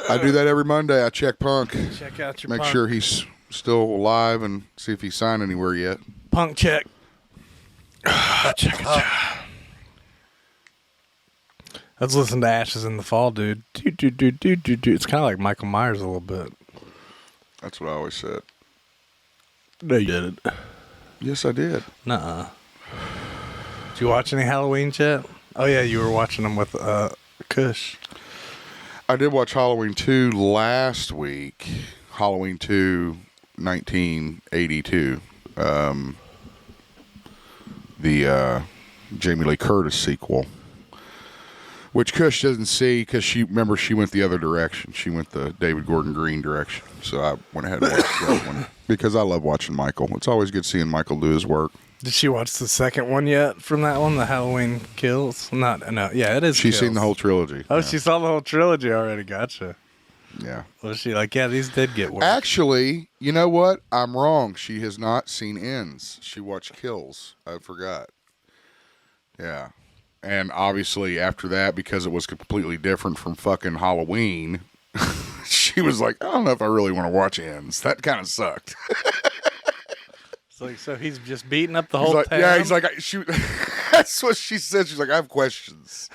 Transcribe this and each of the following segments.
I do that every Monday. I check Punk. Check out your Make Punk. sure he's still alive and see if he's signed anywhere yet. Punk check. Check it out. Let's listen to Ashes in the Fall, dude. It's kind of like Michael Myers a little bit. That's what I always said. No, you didn't. Yes, I did. Nuh-uh. Did you watch any Halloween yet? Oh, yeah, you were watching them with Kush. I did watch Halloween 2 last week. Halloween 2, 1982. The Jamie Lee Curtis sequel. Which Kush doesn't see because she went the other direction. She went the David Gordon Green direction. So I went ahead and watched that one because I love watching Michael. It's always good seeing Michael do his work. Did she watch the second one yet from that one, the Halloween Kills? No, yeah, it is. She's Kills. seen the whole trilogy. Oh, yeah. She saw the whole trilogy already. Gotcha. Yeah. Was she like, yeah, these did get worse? Actually, you know what? I'm wrong. She has not seen Ends. She watched Kills. I forgot. Yeah. And obviously after that, because it was completely different from fucking Halloween, she was like, I don't know if I really want to watch Ends. That kind of sucked. It's like, so he's just beating up the whole town? Yeah, he's like, that's what she said. She's like, I have questions.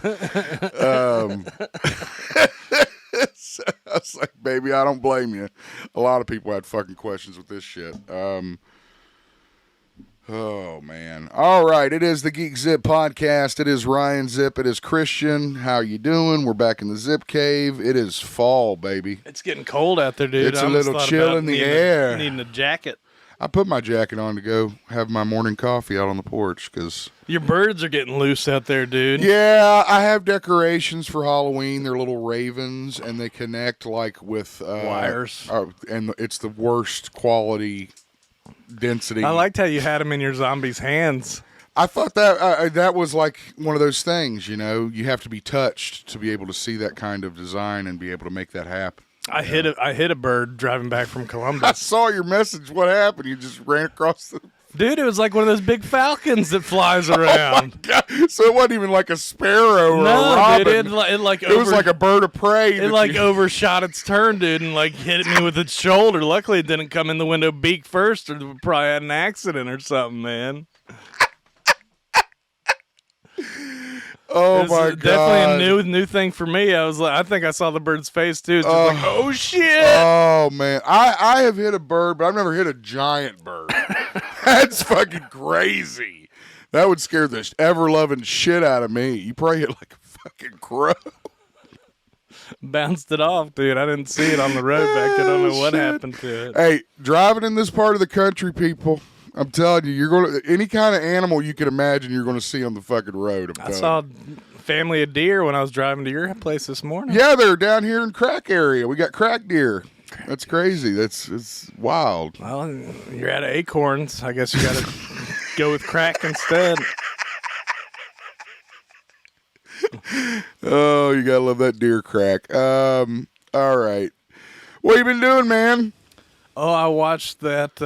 So I was like, baby, I don't blame you. A lot of people had fucking questions with this shit. Oh, man. All right. It is the Geek Zip podcast. It is Ryan Zip. It is Christian. How you doing? We're back in the Zip Cave. It is fall, baby. It's getting cold out there, dude. It's a little chill in the air. Needing a jacket. I put my jacket on to go have my morning coffee out on the porch because... Your birds are getting loose out there, dude. Yeah, I have decorations for Halloween. They're little ravens, and they connect like with... wires. And it's the worst quality... density. I liked how you had them in your zombies' hands. I thought that that was like one of those things, you know, you have to be touched to be able to see that kind of design and be able to make that happen. I hit a bird driving back from I Columbus. saw your message. What happened? You just ran across the... Dude, it was like one of those big falcons that flies around. Oh my God. So it wasn't even like a sparrow or a robin. Dude, it was like a bird of prey. It overshot its turn, dude, and like hit me with its shoulder. Luckily, it didn't come in the window beak first, or probably had an accident or something, man. Oh my God! Definitely a new thing for me. I think I saw the bird's face too. It's just like, oh shit! Oh man, I have hit a bird, but I've never hit a giant bird. That's fucking crazy. That would scare the ever-loving shit out of me. You probably hit like a fucking crow. Bounced it off, dude. I didn't see it on the road back there. I don't know what happened to it. Hey, driving in this part of the country, people, I'm telling you, you're going to any kind of animal you can imagine you're going to see on the fucking road. I saw a family of deer when I was driving to your place this morning. Yeah, they're down here in Crack area. We got crack deer. That's crazy. It's wild. Well, you're out of acorns. I guess you got to go with crack instead. Oh, you gotta love that deer crack. All right. What you been doing, man? Oh, I watched that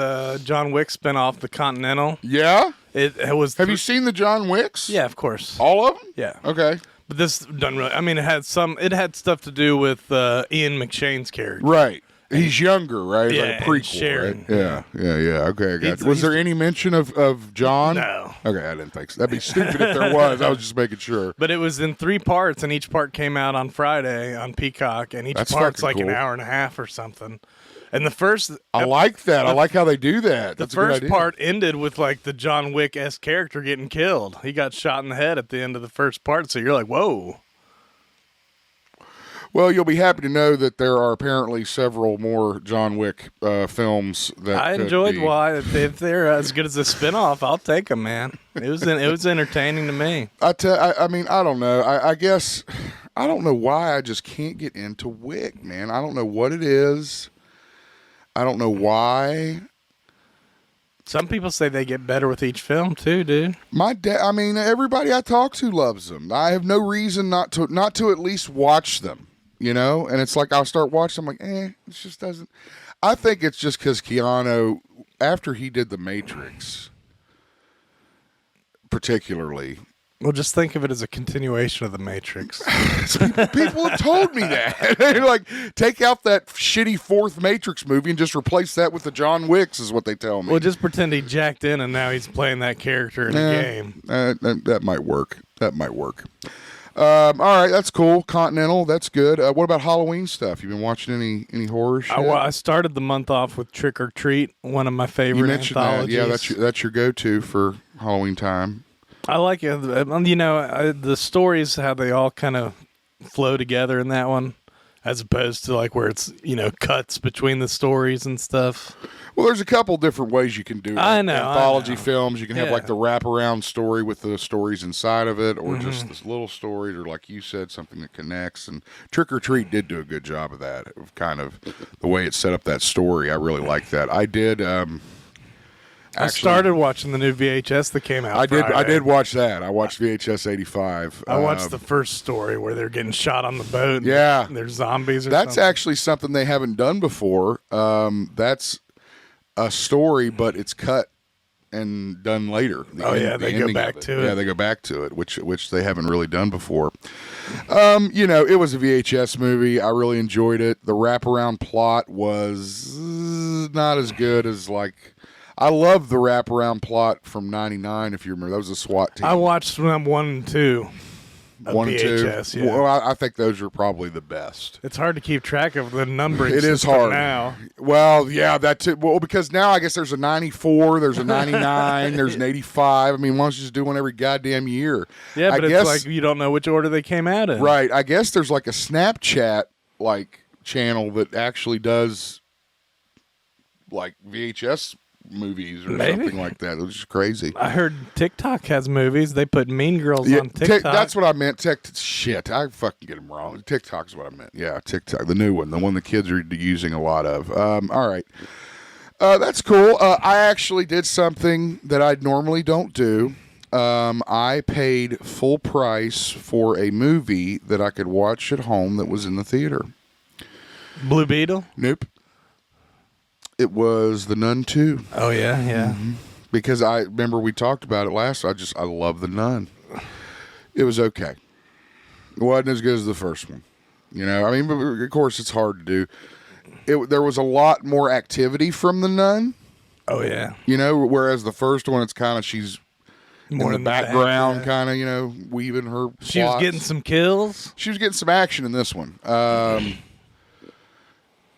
John Wick spinoff, The Continental. Yeah? It was. Have you seen the John Wicks? Yeah, of course. All of them? Yeah. Okay. But this doesn't really. I mean, it had stuff to do with Ian McShane's character. Right. He's younger, right? Yeah, like a prequel, Sharon. right? Yeah. Okay, I got you. Was there any mention of John? No. Okay, I didn't think so. That'd be stupid if there was. I was just making sure. But it was in 3 parts, and each part came out on Friday on Peacock, and each That's part's fucking like cool. an hour and a half or something. And the first... I like that. I like how they do that. The That's a good first idea. part ended with like the John Wick-esque character getting killed. He got shot in the head at the end of the first part, so you're like, whoa. Well, you'll be happy to know that there are apparently several more John Wick films that I enjoyed why if they're as good as a spinoff, I'll take them, man. It was entertaining to me. I mean, I don't know. I guess I don't know why I just can't get into Wick, man. I don't know what it is. I don't know why. Some people say they get better with each film too, dude. My dad. I mean, everybody I talk to loves them. I have no reason not to at least watch them. You know, and it's like I'll start watching. I'm like, it just doesn't. I think it's just because Keanu, after he did The Matrix, particularly, Well, just think of it as a continuation of The Matrix. People have told me that. They're like, take out that shitty fourth Matrix movie and just replace that with the John Wicks, is what they tell me. Well, just pretend he jacked in and now he's playing that character in a game. That might work. That might work. All right, that's cool. Continental, that's good. What about Halloween stuff? You been watching any horror shit? I started the month off with Trick or Treat, one of my favorite You mentioned anthologies. that. Yeah, that's your go-to for Halloween time. I like it. You know, the stories, how they all kind of flow together in that one, as opposed to like where it's, you know, cuts between the stories and stuff. Well, there's a couple different ways you can do it. I know. Anthology films, you can have Yeah. like the wraparound story with the stories inside of it, or just this little story, or like you said, something that connects. And Trick or Treat did do a good job of that, of kind of the way it set up that story. I really like that. I did. I started watching the new VHS that came out. I did watch that. I watched VHS 85. I watched the first story where they're getting shot on the boat. Yeah. And there's zombies or That's something. actually something they haven't done before. That's a story, but it's cut and done later. They go back to it. Yeah, they go back to it, which they haven't really done before. You know, it was a VHS movie. I really enjoyed it. The wraparound plot was not as good as like. I love the wraparound plot from '99. If you remember, that was a SWAT team. I watched them 1 and 2. One and two. VHS, yeah. Well, I think those are probably the best. It's hard to keep track of the numbering. It is system hard now. Well, yeah, that too. Well, because now I guess there's a 94, there's a 99, there's an 85. I mean, why don't you just do one every goddamn year? Yeah, but I it's guess, like you don't know which order they came out in. right. I guess there's like a Snapchat like channel that actually does like VHS movies or something like that. It was just crazy. I heard TikTok has movies. They put Mean Girls on TikTok. That's what I meant. Shit, I fucking get them wrong. TikTok's what I meant. Yeah, TikTok, the new one, the one the kids are using a lot of. All right. That's cool. I actually did something that I normally don't do. I paid full price for a movie that I could watch at home that was in the theater. Blue Beetle? Nope. It was the Nun II. Oh, yeah, yeah. Mm-hmm. Because I remember we talked about it last. I love the Nun. It was okay. It wasn't as good as the first one. You know, I mean, but of course, it's hard to do. There was a lot more activity from the Nun. Oh, yeah. You know, whereas the first one, it's kind of she's More in the in the background, back, kind of, you know, weaving her She was plots. getting some kills. She was getting some action in this one.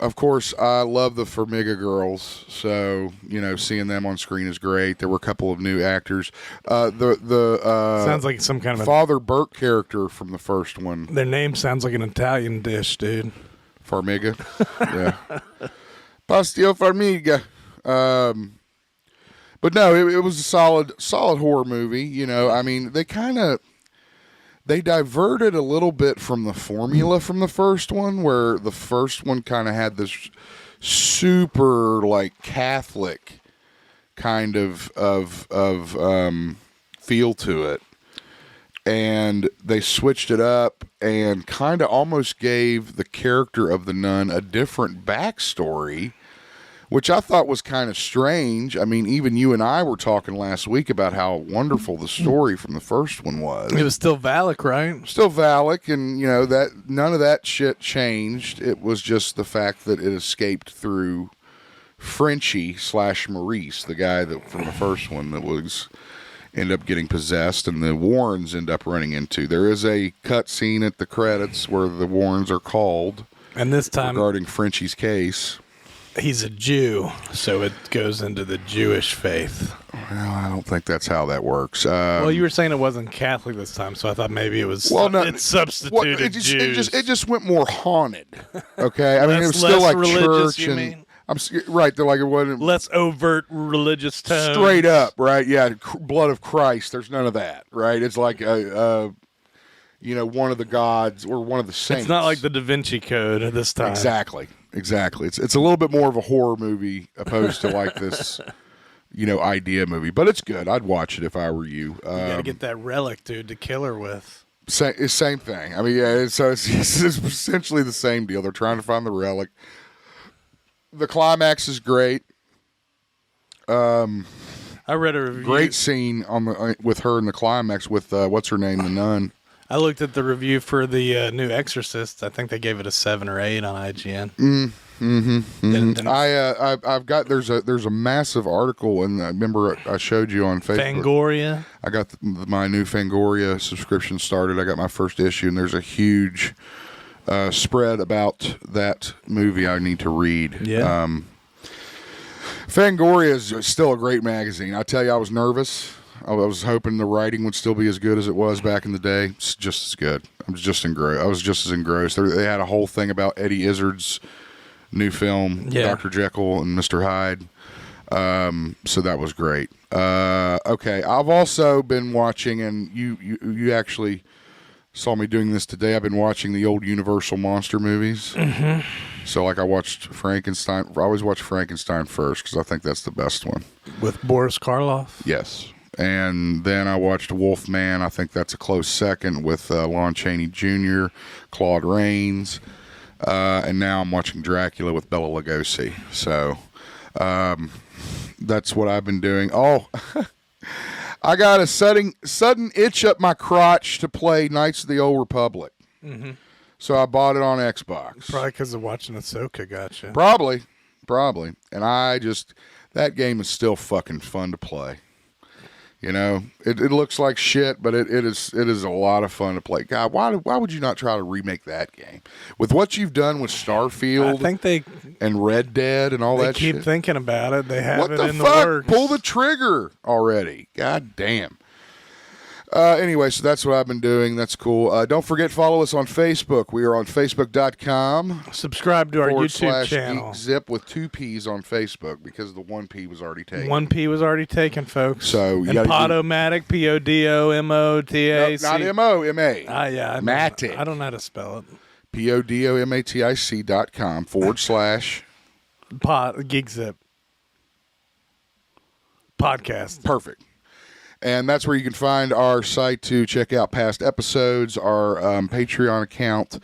Of course, I love the Formiga girls, so you know, seeing them on screen is great. There were a couple of new actors. Sounds like some kind of Father Burke character from the first one. Their name sounds like an Italian dish, dude. Formiga, yeah, Pastio Formiga. But no, it was a solid horror movie. You know, I mean, they diverted a little bit from the formula from the first one, where the first one kind of had this super like Catholic kind of feel to it, and they switched it up and kind of almost gave the character of the nun a different backstory, which I thought was kind of strange. I mean, even you and I were talking last week about how wonderful the story from the first one was. It was still Valak, right? Still Valak, and you know that none of that shit changed. It was just the fact that it escaped through Frenchie / Maurice, the guy that from the first one that was ended up getting possessed, and the Warrens end up running into. There is a cut scene at the credits where the Warrens are called, and this time regarding Frenchie's case. He's a Jew, so it goes into the Jewish faith. Well, I don't think that's how that works. Well, you were saying it wasn't Catholic this time, so I thought maybe it was. Well, no, it substituted Jews. It just went more haunted. Okay, I mean it was still like church and right. They're like it wasn't less overt religious tone. Straight up, right? Yeah, blood of Christ. There's none of that, right? It's like you know, one of the gods or one of the saints. It's not like the Da Vinci Code this time. Exactly. It's a little bit more of a horror movie opposed to like this, you know, idea movie. But it's good. I'd watch it if I were you. You got to get that relic, dude, to kill her with. Same thing. I mean, yeah. It's essentially the same deal. They're trying to find the relic. The climax is great. I read a review. Great scene on the with her in the climax with what's her name, the nun. I looked at the review for the new Exorcist. I think they gave it a 7 or 8 on IGN. I've got there's a massive article, and I remember I showed you on Facebook. Fangoria. I got my new Fangoria subscription started. I got my first issue, and there's a huge spread about that movie I need to read. Yeah. Fangoria is still a great magazine. I tell you, I was nervous. I was hoping the writing would still be as good as it was back in the day. It's just as good. I was just as engrossed. They had a whole thing about Eddie Izzard's new film, Dr. Jekyll and Mr. Hyde. So that was great. Okay, I've also been watching, and you actually saw me doing this today. I've been watching the old Universal monster movies. Mm-hmm. So like I watched Frankenstein. I always watch Frankenstein first because I think that's the best one. With Boris Karloff? Yes. And then I watched Wolfman. I think that's a close second with Lon Chaney Jr., Claude Rains. And now I'm watching Dracula with Bela Lugosi. So that's what I've been doing. Oh, I got a sudden itch up my crotch to play Knights of the Old Republic. Mm-hmm. So I bought it on Xbox. Probably because of watching Ahsoka, gotcha. Probably. And that game is still fucking fun to play. You know, it looks like shit, but it is a lot of fun to play. God, why would you not try to remake that game? With what you've done with Starfield, I think and Red Dead and all that shit. They keep thinking about it. They have what it the in fuck? the works. Pull the trigger already. God damn. Anyway, so that's what I've been doing. That's cool. Don't forget, follow us on Facebook. We are on Facebook.com. Subscribe to our YouTube channel. GeekZip with 2 P's on Facebook because the 1 P was already taken. 1 P was already taken, folks. So and Podomatic, Podomotac. No, not M-O, M-A. Yeah. Matic. I don't know how to spell it. Podomatic.com / GeekZip. Podcast. Perfect. And that's where you can find our site to check out past episodes, our Patreon account.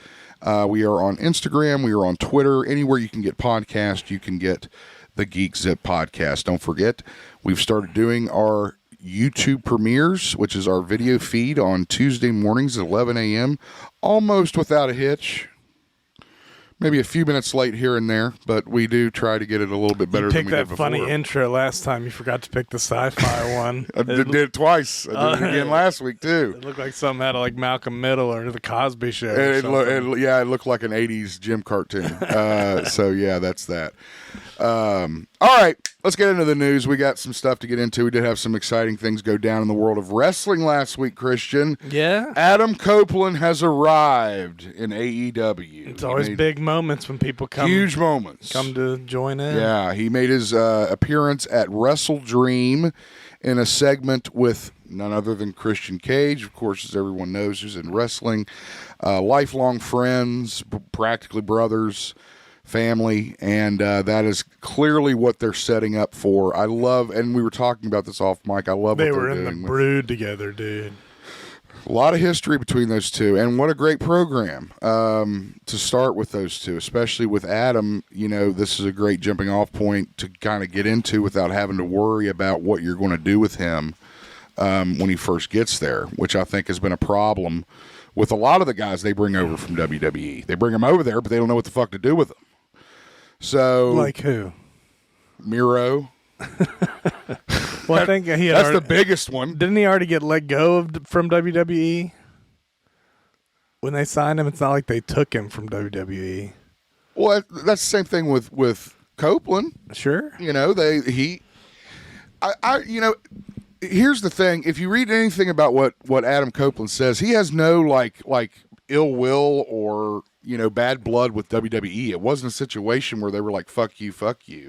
We are on Instagram. We are on Twitter. Anywhere you can get podcasts, you can get the GeekZip podcast. Don't forget, we've started doing our YouTube premieres, which is our video feed on Tuesday mornings at 11 a.m., almost without a hitch. Maybe a few minutes late here and there, but we do try to get it a little bit better than we did before. You picked that funny intro last time. You forgot to pick the sci-fi one. I did it twice. I did it again last week, too. It looked like something out of like Malcolm Middle or the Cosby Show. It looked like an 80s Jim cartoon. So, yeah, that's that. All right, let's get into the news. We got some stuff to get into. We did have some exciting things go down in the world of wrestling last week, Christian. Yeah. Adam Copeland has arrived in AEW. It's always big moments when people come. Huge moments. Come to join in. Yeah, he made his appearance at WrestleDream in a segment with none other than Christian Cage, of course, as everyone knows, who's in wrestling. Lifelong friends, practically brothers. Family, and that is clearly what they're setting up for. I love, and we were talking about this off mic, I love what they're doing. They were in the Brood together, dude. A lot of history between those two, and what a great program to start with those two, especially with Adam. You know, this is a great jumping off point to kind of get into without having to worry about what you're going to do with him when he first gets there, which I think has been a problem with a lot of the guys they bring over from WWE. They bring them over there, but they don't know what the fuck to do with them. So, like who? Miro. Well, I think that's the biggest one. Didn't he already get let go from WWE when they signed him? It's not like they took him from WWE. Well, that's the same thing with Copeland. Sure. You know, here's the thing. If you read anything about what Adam Copeland says, he has no like ill will or bad blood with WWE. It wasn't a situation where they were like, fuck you.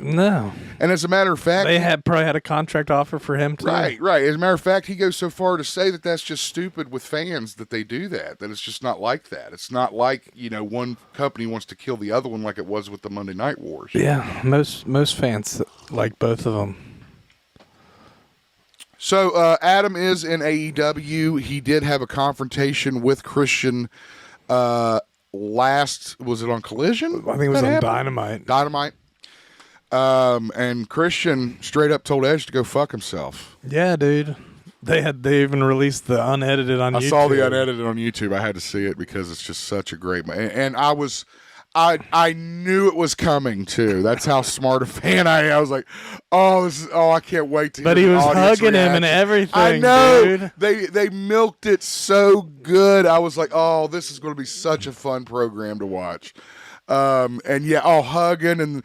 No. And as a matter of fact, they probably had a contract offer for him too. Right. As a matter of fact, he goes so far to say that that's just stupid with fans that they do that it's just not like that. It's not like, one company wants to kill the other one like it was with the Monday Night Wars. Yeah. Most fans like both of them. So Adam is in AEW. He did have a confrontation with Christian was it on Collision? I think it was on Dynamite. And Christian straight up told Edge to go fuck himself. Yeah, dude. They even released the unedited on YouTube. I saw the unedited on YouTube. I had to see it because it's just such a great. And I knew it was coming too. That's how smart a fan I am. I was like, I can't wait to. But hear he the was audience hugging him and reaction. everything. I know. Dude. They milked it so good. I was like, oh, this is going to be such a fun program to watch. And yeah, all hugging and,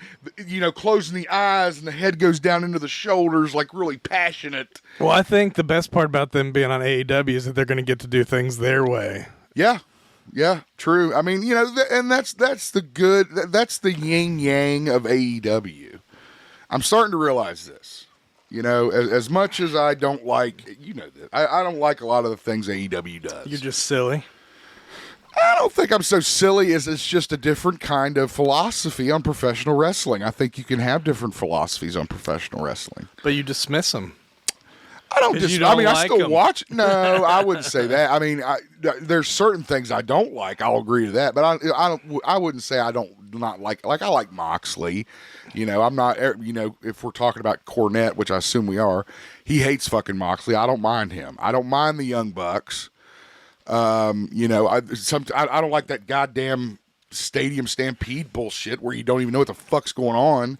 closing the eyes and the head goes down into the shoulders, like really passionate. Well, I think the best part about them being on AEW is that they're going to get to do things their way. Yeah. Yeah, true. I mean, and that's the yin yang of AEW. I'm starting to realize this. As much as I don't like, this, I don't like a lot of the things AEW does. You're just silly. I don't think I'm so silly as it's just a different kind of philosophy on professional wrestling. I think you can have different philosophies on professional wrestling. But you dismiss them. I don't just. I mean, I still watch. No, I wouldn't say that. I mean, there's certain things I don't like. I'll agree to that, but I wouldn't say I don't not like. Like I like Moxley. I'm not. If we're talking about Cornette, which I assume we are, he hates fucking Moxley. I don't mind him. I don't mind the Young Bucks. I don't like that goddamn stadium stampede bullshit where you don't even know what the fuck's going on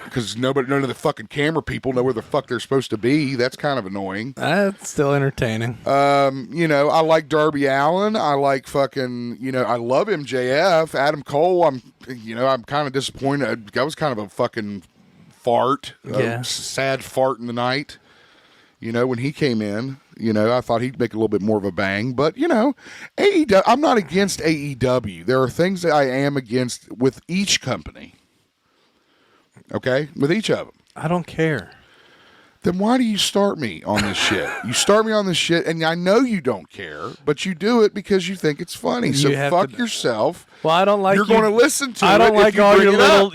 because none of the fucking camera people know where the fuck they're supposed to be. That's kind of annoying. That's still entertaining. I like Darby Allin. I like fucking, I love MJF. Adam Cole, I'm kind of disappointed. That was kind of a fucking fart. Yeah. Sad fart in the night. When he came in, I thought he'd make a little bit more of a bang. But, AEW, I'm not against AEW. There are things that I am against with each company. Okay? With each of them. I don't care. Then why do you start me on this shit? You start me on this shit, and I know you don't care, but you do it because you think it's funny. So fuck yourself. Well, I don't like You're going to listen to it. I don't like all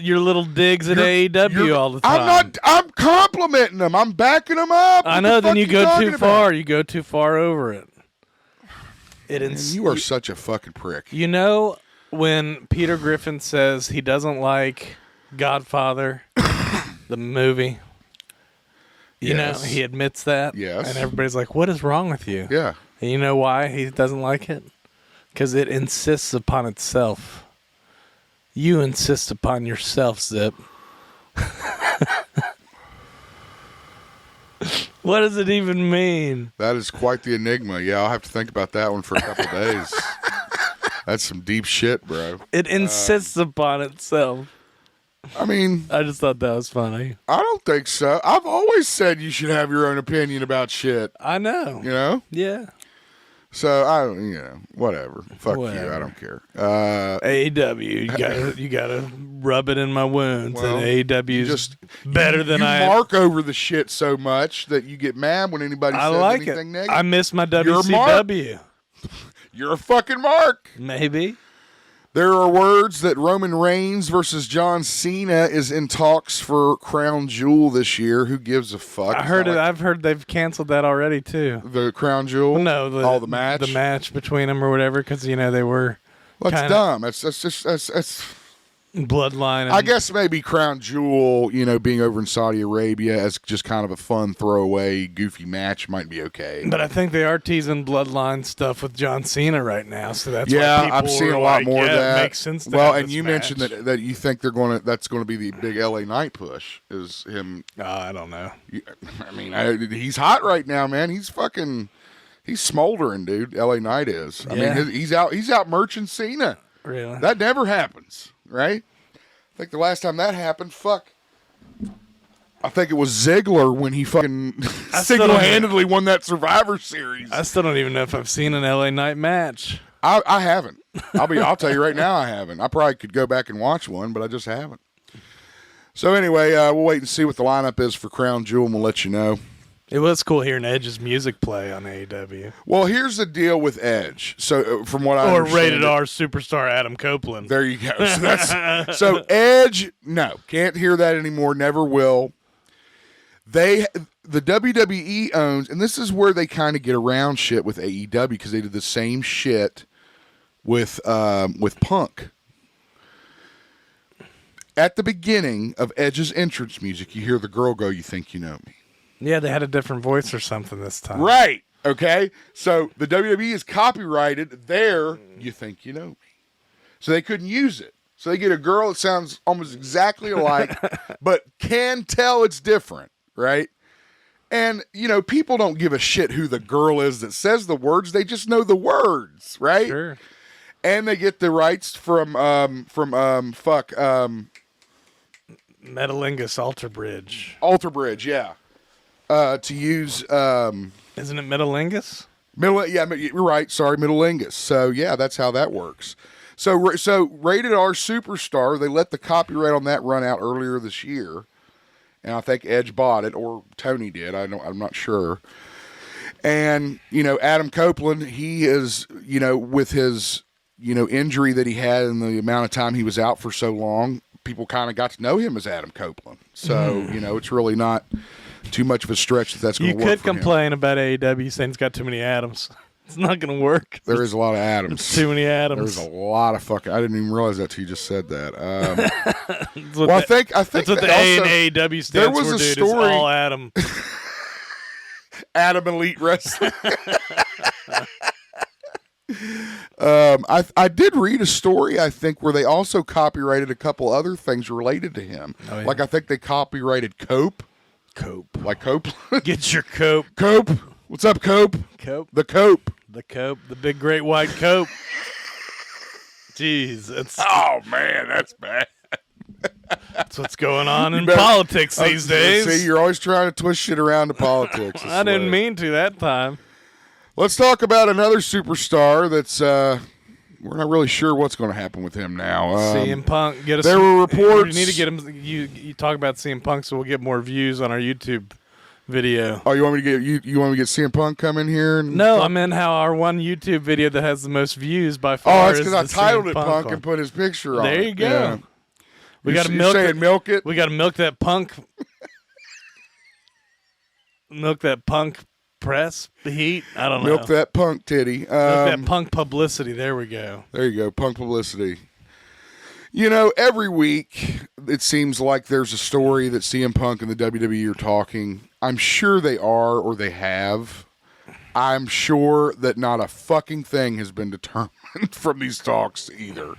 your little digs at AEW all the time. I'm complimenting them. I'm backing them up. I know. Then you go too far. You go too far over it. You are such a fucking prick. When Peter Griffin says he doesn't like Godfather, the movie. He admits that. Yes. And everybody's like, what is wrong with you? Yeah. And you know why he doesn't like it? Because it insists upon itself. You insist upon yourself, Zip. What does it even mean? That is quite the enigma. Yeah, I'll have to think about that one for a couple of days. That's some deep shit, bro. It insists upon itself. I mean, I just thought that was funny. I don't think so. I've always said you should have your own opinion about shit. I know. Yeah. So I don't, whatever. Fuck you. I don't care. AEW, you gotta rub it in my wounds. Well, and AEW is just better than I. You mark over the shit so much that you get mad when anybody says anything negative. I miss my WCW. You're a fucking mark. Maybe. There are words that Roman Reigns versus John Cena is in talks for Crown Jewel this year. Who gives a fuck? I've heard they've canceled that already too. The Crown Jewel? No, the match. The match between them or whatever, because they were. Well, that's dumb. That's bloodline. I guess maybe Crown Jewel, being over in Saudi Arabia as just kind of a fun throwaway, goofy match might be okay. But I think they are teasing bloodline stuff with John Cena right now, so that's why people I'm seeing a lot more of that. It makes sense. And you mentioned that you think that's going to be the big LA Knight push is him. I don't know. I mean, he's hot right now, man. He's smoldering, dude. LA Knight is. I mean, he's out merching Cena. Really? That never happens. Right? I think the last time that happened, I think it was Ziggler when he fucking single-handedly won that Survivor Series. I still don't even know if I've seen an LA Knight match. I haven't. I'll tell you right now, I haven't. I probably could go back and watch one, but I just haven't. So anyway, we'll wait and see what the lineup is for Crown Jewel, and we'll let you know. It was cool hearing Edge's music play on AEW. Well, here's the deal with Edge. So, from what I understand, rated R superstar Adam Copeland. There you go. So Edge, no, can't hear that anymore. Never will. The WWE owns, and this is where they kind of get around shit with AEW because they did the same shit with Punk. at the beginning of Edge's entrance music, you hear the girl go, "You think you know me?" Yeah, they had a different voice or something this time. Right. Okay. So the WWE is copyrighted there. "You think you know me?" So they couldn't use it. So they get a girl that sounds almost exactly alike, but can tell it's different. Right. And, people don't give a shit who the girl is that says the words. They just know the words. Right. Sure. And they get the rights from Metalingus Alter Bridge. Alter Bridge, yeah. To use Isn't it Metalingus? you're right. Sorry, Metalingus. So yeah, that's how that works. So Rated R Superstar, they let the copyright on that run out earlier this year, and I think Edge bought it, or Tony did. I'm not sure. And Adam Copeland, he is with his injury that he had and the amount of time he was out for so long, people kind of got to know him as Adam Copeland. So, it's really not too much of a stretch that's going to work. You could complain about AEW saying it's got too many Adams. It's not going to work. There is a lot of Adams. Too many Adams. There's a lot of fucking. I didn't even realize that till you just said that. I think that's what the A and AEW stands for, dude. Is all Adam. Adam Elite Wrestling. I did read a story, I think, where they also copyrighted a couple other things related to him. Oh, yeah. Like I think they copyrighted Cope. Like Copeland. Get your Cope. Cope. What's up, Cope? Cope. The Cope. The Cope. The big great white Cope. Jeez. Oh, man, that's bad. That's what's going on in politics these days. See, you're always trying to twist shit around to politics. I didn't mean to that time. Let's talk about another superstar that's we're not really sure what's going to happen with him now. CM Punk. There were reports. You need to get him. You talk about CM Punk, so we'll get more views on our YouTube video. Oh, you want me to get you want me to get CM Punk come in here? No, I meant how our one YouTube video that has the most views by far. Oh, that's because I titled it Punk and put his picture on. There you go. Yeah. We got to milk it. We got to milk that Punk. Milk that Punk press heat. I don't know. Milk that Punk titty. Milk that Punk publicity. There we go. There you go. Punk publicity. Every week it seems like there's a story that CM Punk and the WWE are talking. I'm sure they are, or they have. I'm sure that not a fucking thing has been determined from these talks either.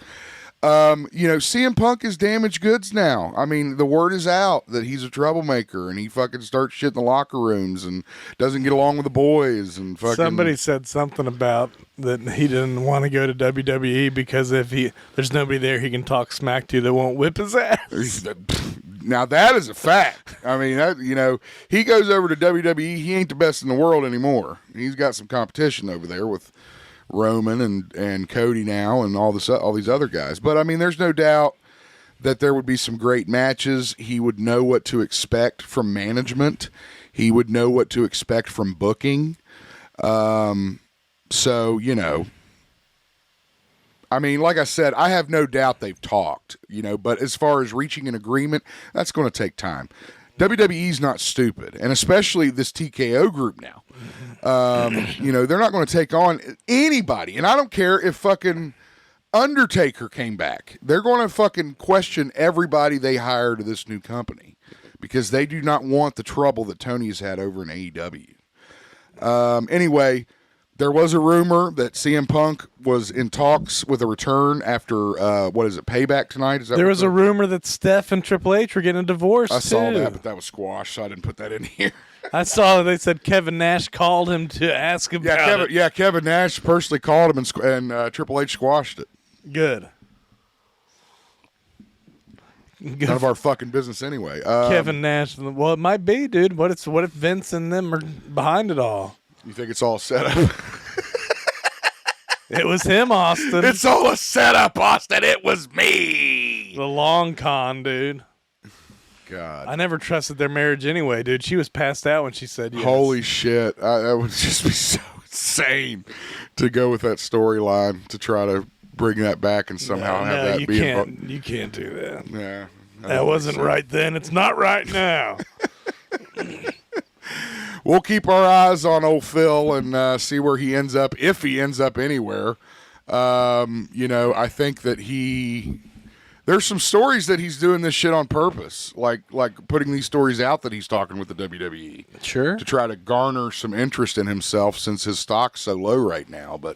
CM Punk is damaged goods now. I mean, the word is out that he's a troublemaker and he fucking starts shit in the locker rooms and doesn't get along with the boys and fucking. Somebody said something about that he didn't want to go to WWE because there's nobody there he can talk smack to that won't whip his ass. Now that is a fact. I mean, he goes over to WWE. He ain't the best in the world anymore. He's got some competition over there with Roman and Cody now and all these other guys. But I mean, there's no doubt that there would be some great matches. He would know what to expect from management. He would know what to expect from booking. So, I mean, like I said, I have no doubt they've talked, but as far as reaching an agreement, that's going to take time. WWE's not stupid, and especially this TKO group now. They're not going to take on anybody, and I don't care if fucking Undertaker came back. They're going to fucking question everybody they hire to this new company because they do not want the trouble that Tony has had over in AEW. Anyway, there was a rumor that CM Punk was in talks with a return after, Payback tonight? There was a rumor that Steph and Triple H were getting a divorce, I saw that, but that was squashed, so I didn't put that in here. I saw they said Kevin Nash called him to ask him about it. Yeah, Kevin Nash personally called him, and Triple H squashed it. Good. None of our fucking business anyway. Kevin Nash. Well, it might be, dude. What if Vince and them are behind it all? You think it's all set up? It was him, Austin. It's all a setup, Austin. It was me. The long con, dude. God. I never trusted their marriage anyway, dude. She was passed out when she said yes. Holy shit. That would just be so insane to go with that storyline to try to bring that back and somehow have that be involved. You can't do that. Yeah. That wasn't right then. It's not right now. We'll keep our eyes on old Phil and see where he ends up, if he ends up anywhere. I think that There's some stories that he's doing this shit on purpose, like putting these stories out that he's talking with the WWE. Sure. To try to garner some interest in himself since his stock's so low right now. But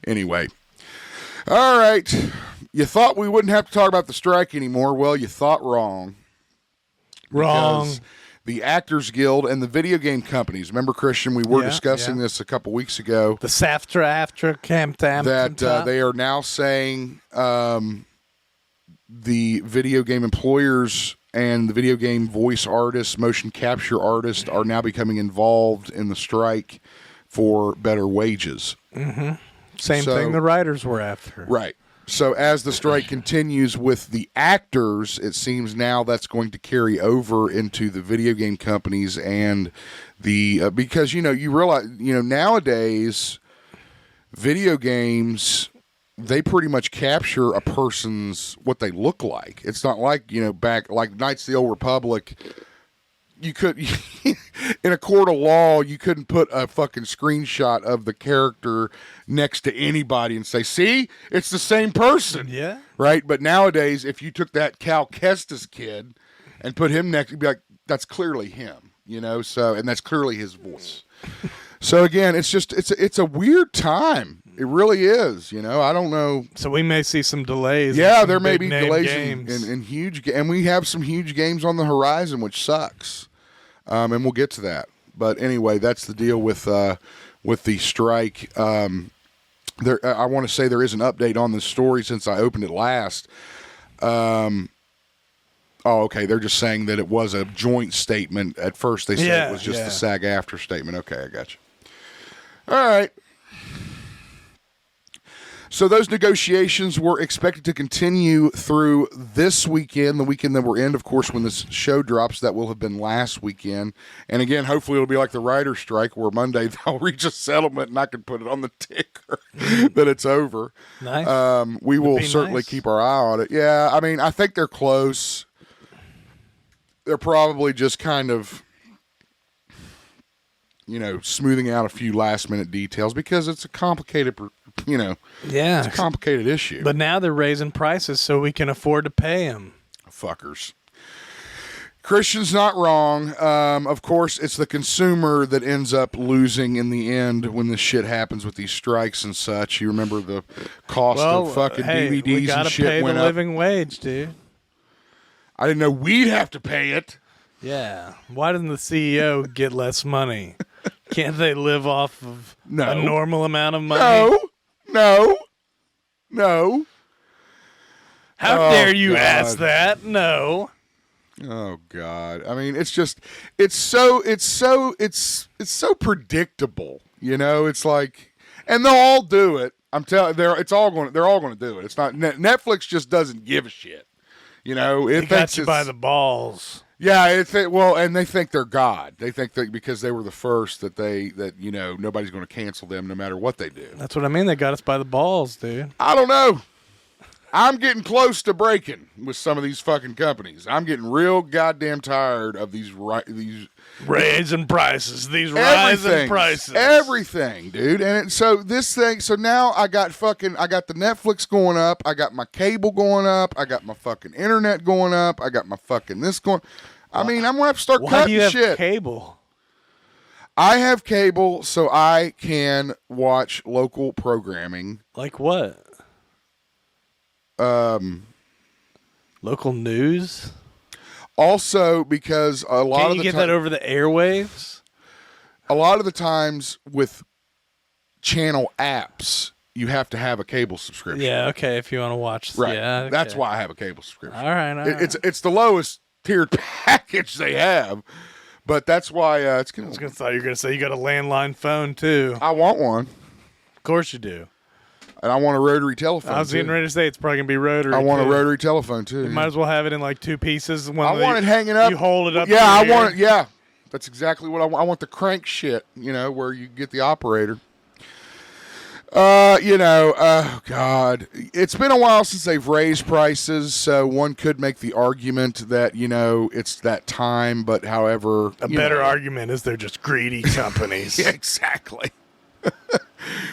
anyway. All right. You thought we wouldn't have to talk about the strike anymore. Well, you thought wrong. Wrong. Because the Actors Guild and the video game companies. Remember, Christian, we were discussing this a couple weeks ago. The SAFTRA after Camp that they are now saying the video game employers and the video game voice artists, motion capture artists are now becoming involved in the strike for better wages. Mm-hmm. Same thing the writers were after. Right. So as the strike continues with the actors, it seems now that's going to carry over into the video game companies and the because you realize nowadays video games, they pretty much capture a person's what they look like. It's not like back like Knights of the Old Republic. You could, in a court of law, you couldn't put a fucking screenshot of the character next to anybody and say, see, it's the same person. Yeah. Right? But nowadays, if you took that Cal Kestis kid and put him next, you'd be like, that's clearly him, so, and that's clearly his voice. So again, it's a weird time. It really is, I don't know. So we may see some delays. Yeah, there may be delays in huge, and we have some huge games on the horizon, which sucks. And we'll get to that. But anyway, that's the deal with the strike. I want to say there is an update on this story since I opened it last. Okay. They're just saying that it was a joint statement. At first, they said it was just the SAG-AFTRA statement. Okay, I got you. All right. So those negotiations were expected to continue through this weekend, the weekend that we're in. Of course, when this show drops, that will have been last weekend. And again, hopefully it'll be like the writer's strike where Monday they'll reach a settlement and I can put it on the ticker that it's over. Nice. We will certainly keep our eye on it. Yeah, I mean, I think they're close. They're probably just kind of, smoothing out a few last-minute details because it's a complicated it's a complicated issue. But now they're raising prices so we can afford to pay them. Fuckers. Christian's not wrong. Of course, it's the consumer that ends up losing in the end when this shit happens with these strikes and such. You remember the cost of fucking DVDs we gotta and shit pay went the up. Living wage, dude. I didn't know we'd have to pay it. Yeah. Why doesn't the CEO get less money? Can't they live off of a normal amount of money? No. How dare you ask that? No. Oh God. I mean, it's so predictable. It's like, and they'll all do it. I'm telling they're all going to do it. It's not Netflix just doesn't give a shit. It got you by the balls. Yeah, and they think they're God. They think that because they were the first that nobody's going to cancel them no matter what they do. That's what I mean. They got us by the balls, dude. I don't know. I'm getting close to breaking with some of these fucking companies. I'm getting real goddamn tired of these raising prices. These rising prices. Everything, dude. And so now I got the Netflix going up. I got my cable going up. I got my fucking internet going up. I got my fucking this going. I mean, I'm going to have to start cutting shit. Why do you have cable? I have cable so I can watch local programming. Like what? Local news? Also, because a lot Can't of you the get that over the airwaves? A lot of the times with channel apps, you have to have a cable subscription. Yeah, okay, if you want to watch. Right. Yeah, okay. That's why I have a cable subscription. All right. It's the lowest tiered package they have, but that's why it's going to... I thought you were going to say you got a landline phone, too. I want one. Of course you do. And I want a rotary telephone, I was getting ready to say it's probably going to be rotary. I want a rotary telephone, too. You might as well have it in like two pieces. I want it hanging up. You hold it up. Yeah, I want it. Yeah. That's exactly what I want. I want the crank shit, where you get the operator. Oh, God. It's been a while since they've raised prices, so one could make the argument that, it's that time, but however... A better argument is they're just greedy companies. Yeah, exactly.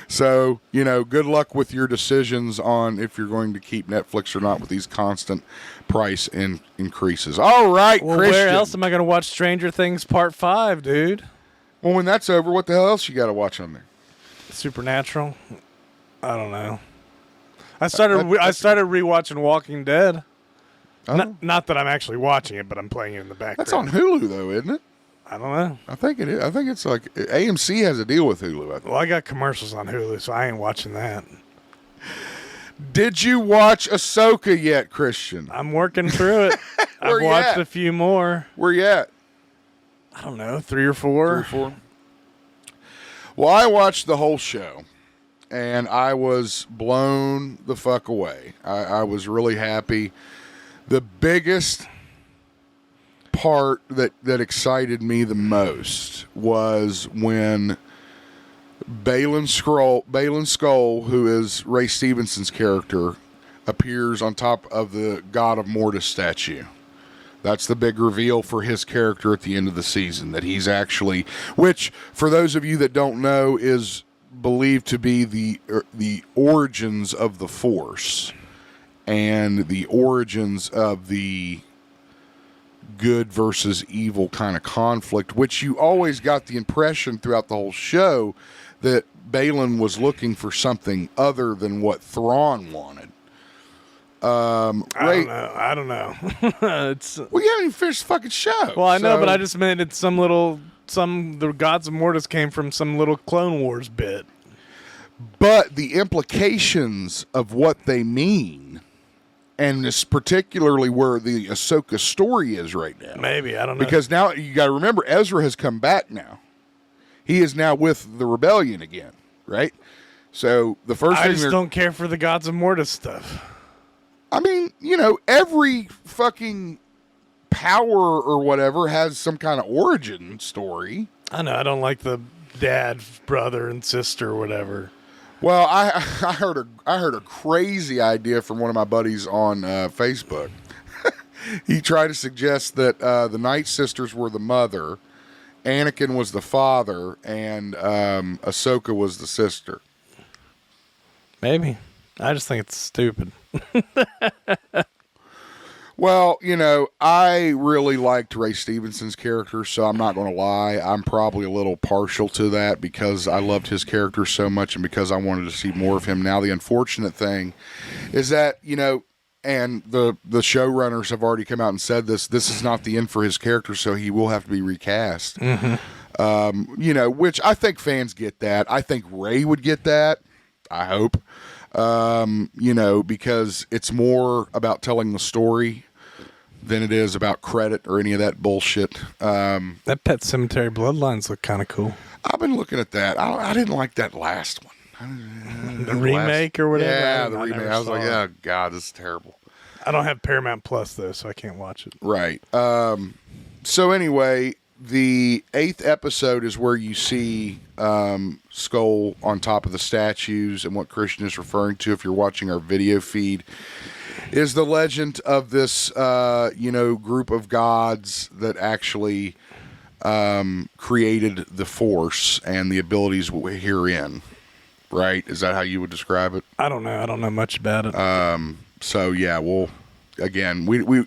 So, good luck with your decisions on if you're going to keep Netflix or not with these constant price increases. All right, Well, Christian. where else am I going to watch Stranger Things Part 5, dude? Well, when that's over, what the hell else you got to watch on there? Supernatural? I don't know. I started rewatching Walking Dead. Oh. Not that I'm actually watching it, but I'm playing it in the background. That's on Hulu, though, isn't it? I don't know. I think it is. I think it's like AMC has a deal with Hulu. I think. Well, I got commercials on Hulu, so I ain't watching that. Did you watch Ahsoka yet, Christian? I'm working through it. I've watched a few more. Where you at? I don't know, 3 or 4. 3 or 4. Well, I watched the whole show, and I was blown the fuck away. I was really happy. The biggest part that excited me the most was when Balin Skull, who is Ray Stevenson's character, appears on top of the God of Mortis statue. That's the big reveal for his character at the end of the season, that he's actually, which, for those of you that don't know, is believed to be the origins of the Force and the origins of the good versus evil kind of conflict, which you always got the impression throughout the whole show that Balin was looking for something other than what Thrawn wanted. I don't know. It's well, you haven't even finished the fucking show. Well, I know, but I just meant it's the Gods of Mortis came from some little Clone Wars bit. But the implications of what they mean, and this particularly where the Ahsoka story is right now. Maybe, I don't know. Because now you got to remember, Ezra has come back now. He is now with the rebellion again, right? So the first thing I just don't care for the Gods of Mortis stuff. I mean, every fucking power or whatever has some kind of origin story. I know. I don't like the dad, brother, and sister or whatever. Well, I heard a crazy idea from one of my buddies on Facebook. He tried to suggest that the Night Sisters were the mother, Anakin was the father, and Ahsoka was the sister. Maybe. I just think it's stupid. Well, I really liked Ray Stevenson's character, so I'm not going to lie. I'm probably a little partial to that because I loved his character so much and because I wanted to see more of him. Now, the unfortunate thing is that, and the showrunners have already come out and said this is not the end for his character, so he will have to be recast. Mm-hmm. Which I think fans get that. I think Ray would get that. I hope. Because it's more about telling the story than it is about credit or any of that bullshit. That Pet Cemetery Bloodlines look kind of cool. I've been looking at that. I didn't like that last one. The remake or whatever? Yeah, the remake. I was like, oh, God, this is terrible. I don't have Paramount Plus, though, so I can't watch it. Right. So anyway, the 8th episode is where you see Skull on top of the statues, and what Christian is referring to, if you're watching our video feed, is the legend of this group of gods that actually created the Force and the abilities herein. Right? Is that how you would describe it? I don't know. I don't know much about it. So yeah, well, again, we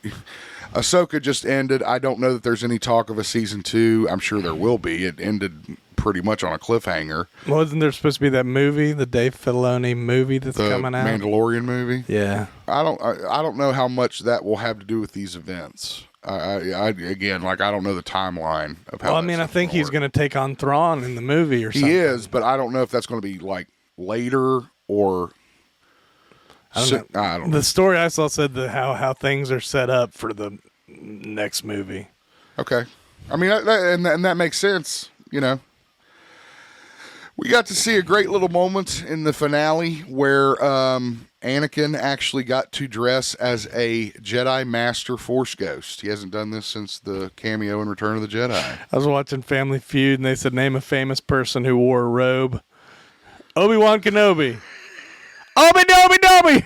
Ahsoka just ended. I don't know that there's any talk of a season 2. I'm sure there will be. It ended pretty much on a cliffhanger. Well, isn't there supposed to be that movie, the Dave Filoni movie that's coming out? The Mandalorian movie? Yeah. I don't know how much that will have to do with these events. I don't know the timeline of how. Well, I think he's going to take on Thrawn in the movie or something. He is, but I don't know if that's going to be like later or. I don't know. The story I saw said how things are set up for the next movie. Okay, I mean, and that makes sense. We got to see a great little moment in the finale where Anakin actually got to dress as a Jedi Master Force Ghost. He hasn't done this since the cameo in Return of the Jedi. I was watching Family Feud, and they said, name a famous person who wore a robe. Obi-Wan Kenobi. Obi-Dobi-Dobi!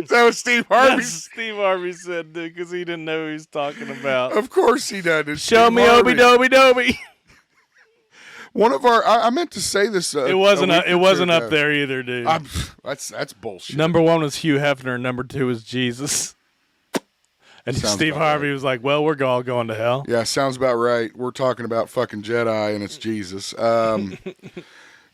That was Steve Harvey. Steve Harvey said, dude, because he didn't know who he was talking about. Of course he does. Show me Obi-Dobi-Dobi. One of our, I meant to say this. It wasn't. It wasn't up there either, dude. That's bullshit. Number 1 was Hugh Hefner. Number 2 was Jesus. And Sounds Steve about Harvey right. was like, "Well, we're all going to hell." Yeah, sounds about right. We're talking about fucking Jedi, and it's Jesus.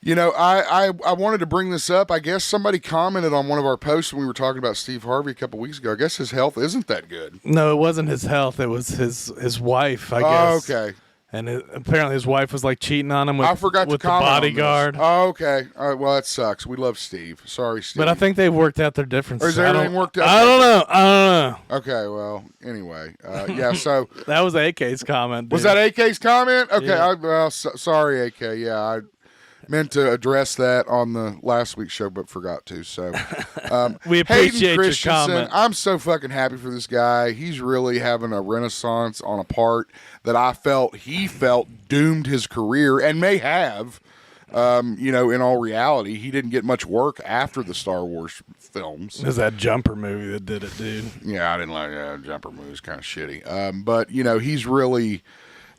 You know, I wanted to bring this up. I guess somebody commented on one of our posts when we were talking about Steve Harvey a couple weeks ago. I guess his health isn't that good. No, it wasn't his health. It was his wife, I guess. Oh, okay. And apparently his wife was like cheating on him with, I forgot with to the comment bodyguard. on this. Oh, okay. All right. Well, that sucks. We love Steve. Sorry, Steve. But I think they've worked out their differences. Or is everything worked out? I don't know. Okay. Well, anyway. Yeah. So That was AK's comment. was dude. that AK's comment? Okay. Yeah. Sorry, AK. Yeah, I meant to address that on the last week's show, but forgot to. So We appreciate your comment. I'm so fucking happy for this guy. He's really having a renaissance on a part that I felt he felt doomed his career and may have. You know, in all reality, he didn't get much work after the Star Wars films. It was that Jumper movie that did it, dude. Yeah, I didn't like Jumper movie. It's kind of shitty. But, you know, he's really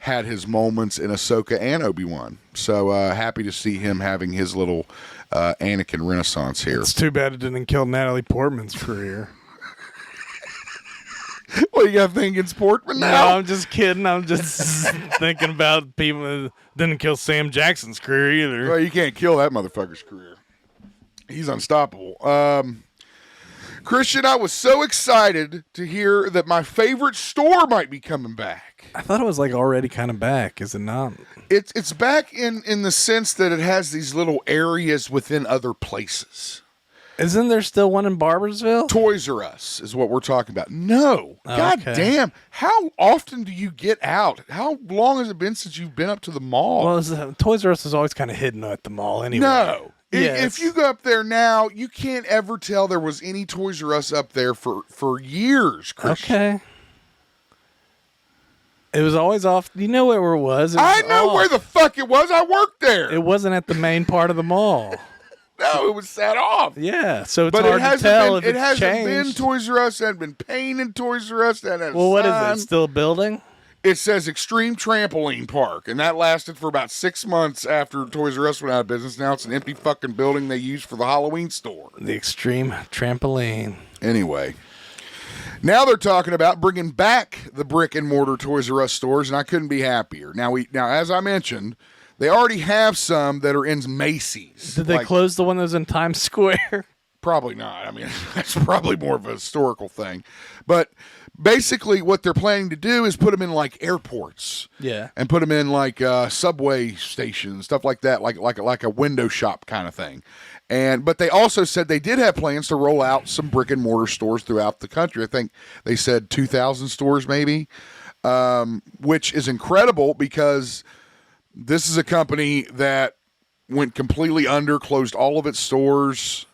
had his moments in Ahsoka and Obi-Wan. So happy to see him having his little Anakin renaissance here. It's too bad it didn't kill Natalie Portman's career. Well, you got thinking Portman No, now? I'm just kidding. I'm just thinking about people that didn't kill Sam Jackson's career either. Well, you can't kill that motherfucker's career. He's unstoppable. Christian, I was so excited to hear that my favorite store might be coming back. I thought it was like already kind of back. Is it not? It's back in the sense that it has these little areas within other places. Isn't there still one in Barbersville? Toys R Us is what we're talking about. No. Oh, God okay. damn. How often do you get out? How long has it been since you've been up to the mall? Well, Toys R Us is always kind of hidden at the mall anyway. No. Yes. If you go up there now, you can't ever tell there was any Toys R Us up there for years, Christian. Okay. It was always off. You know where it was? It was I know off. where the fuck it was. I worked there. It wasn't at the main part of the mall. No, it was set off. Yeah, so it's But hard it hasn't to tell been, if it it's hasn't been changed. Toys R Us. It hasn't been painted Toys R Us. That Well, what is it? Still building? It says Extreme Trampoline Park, and that lasted for about 6 months after Toys R Us went out of business. Now it's an empty fucking building they use for the Halloween store. The Extreme Trampoline. Anyway, now they're talking about bringing back the brick and mortar Toys R Us stores, and I couldn't be happier. Now, as I mentioned, they already have some that are in Macy's. Did they close the one that was in Times Square? Probably not. I mean, that's probably more of a historical thing. But basically what they're planning to do is put them in like airports. Yeah. And put them in like subway stations, stuff like that, like a window shop kind of thing. But they also said they did have plans to roll out some brick and mortar stores throughout the country. I think they said 2,000 stores maybe, which is incredible because this is a company that went completely under, closed all of its stores,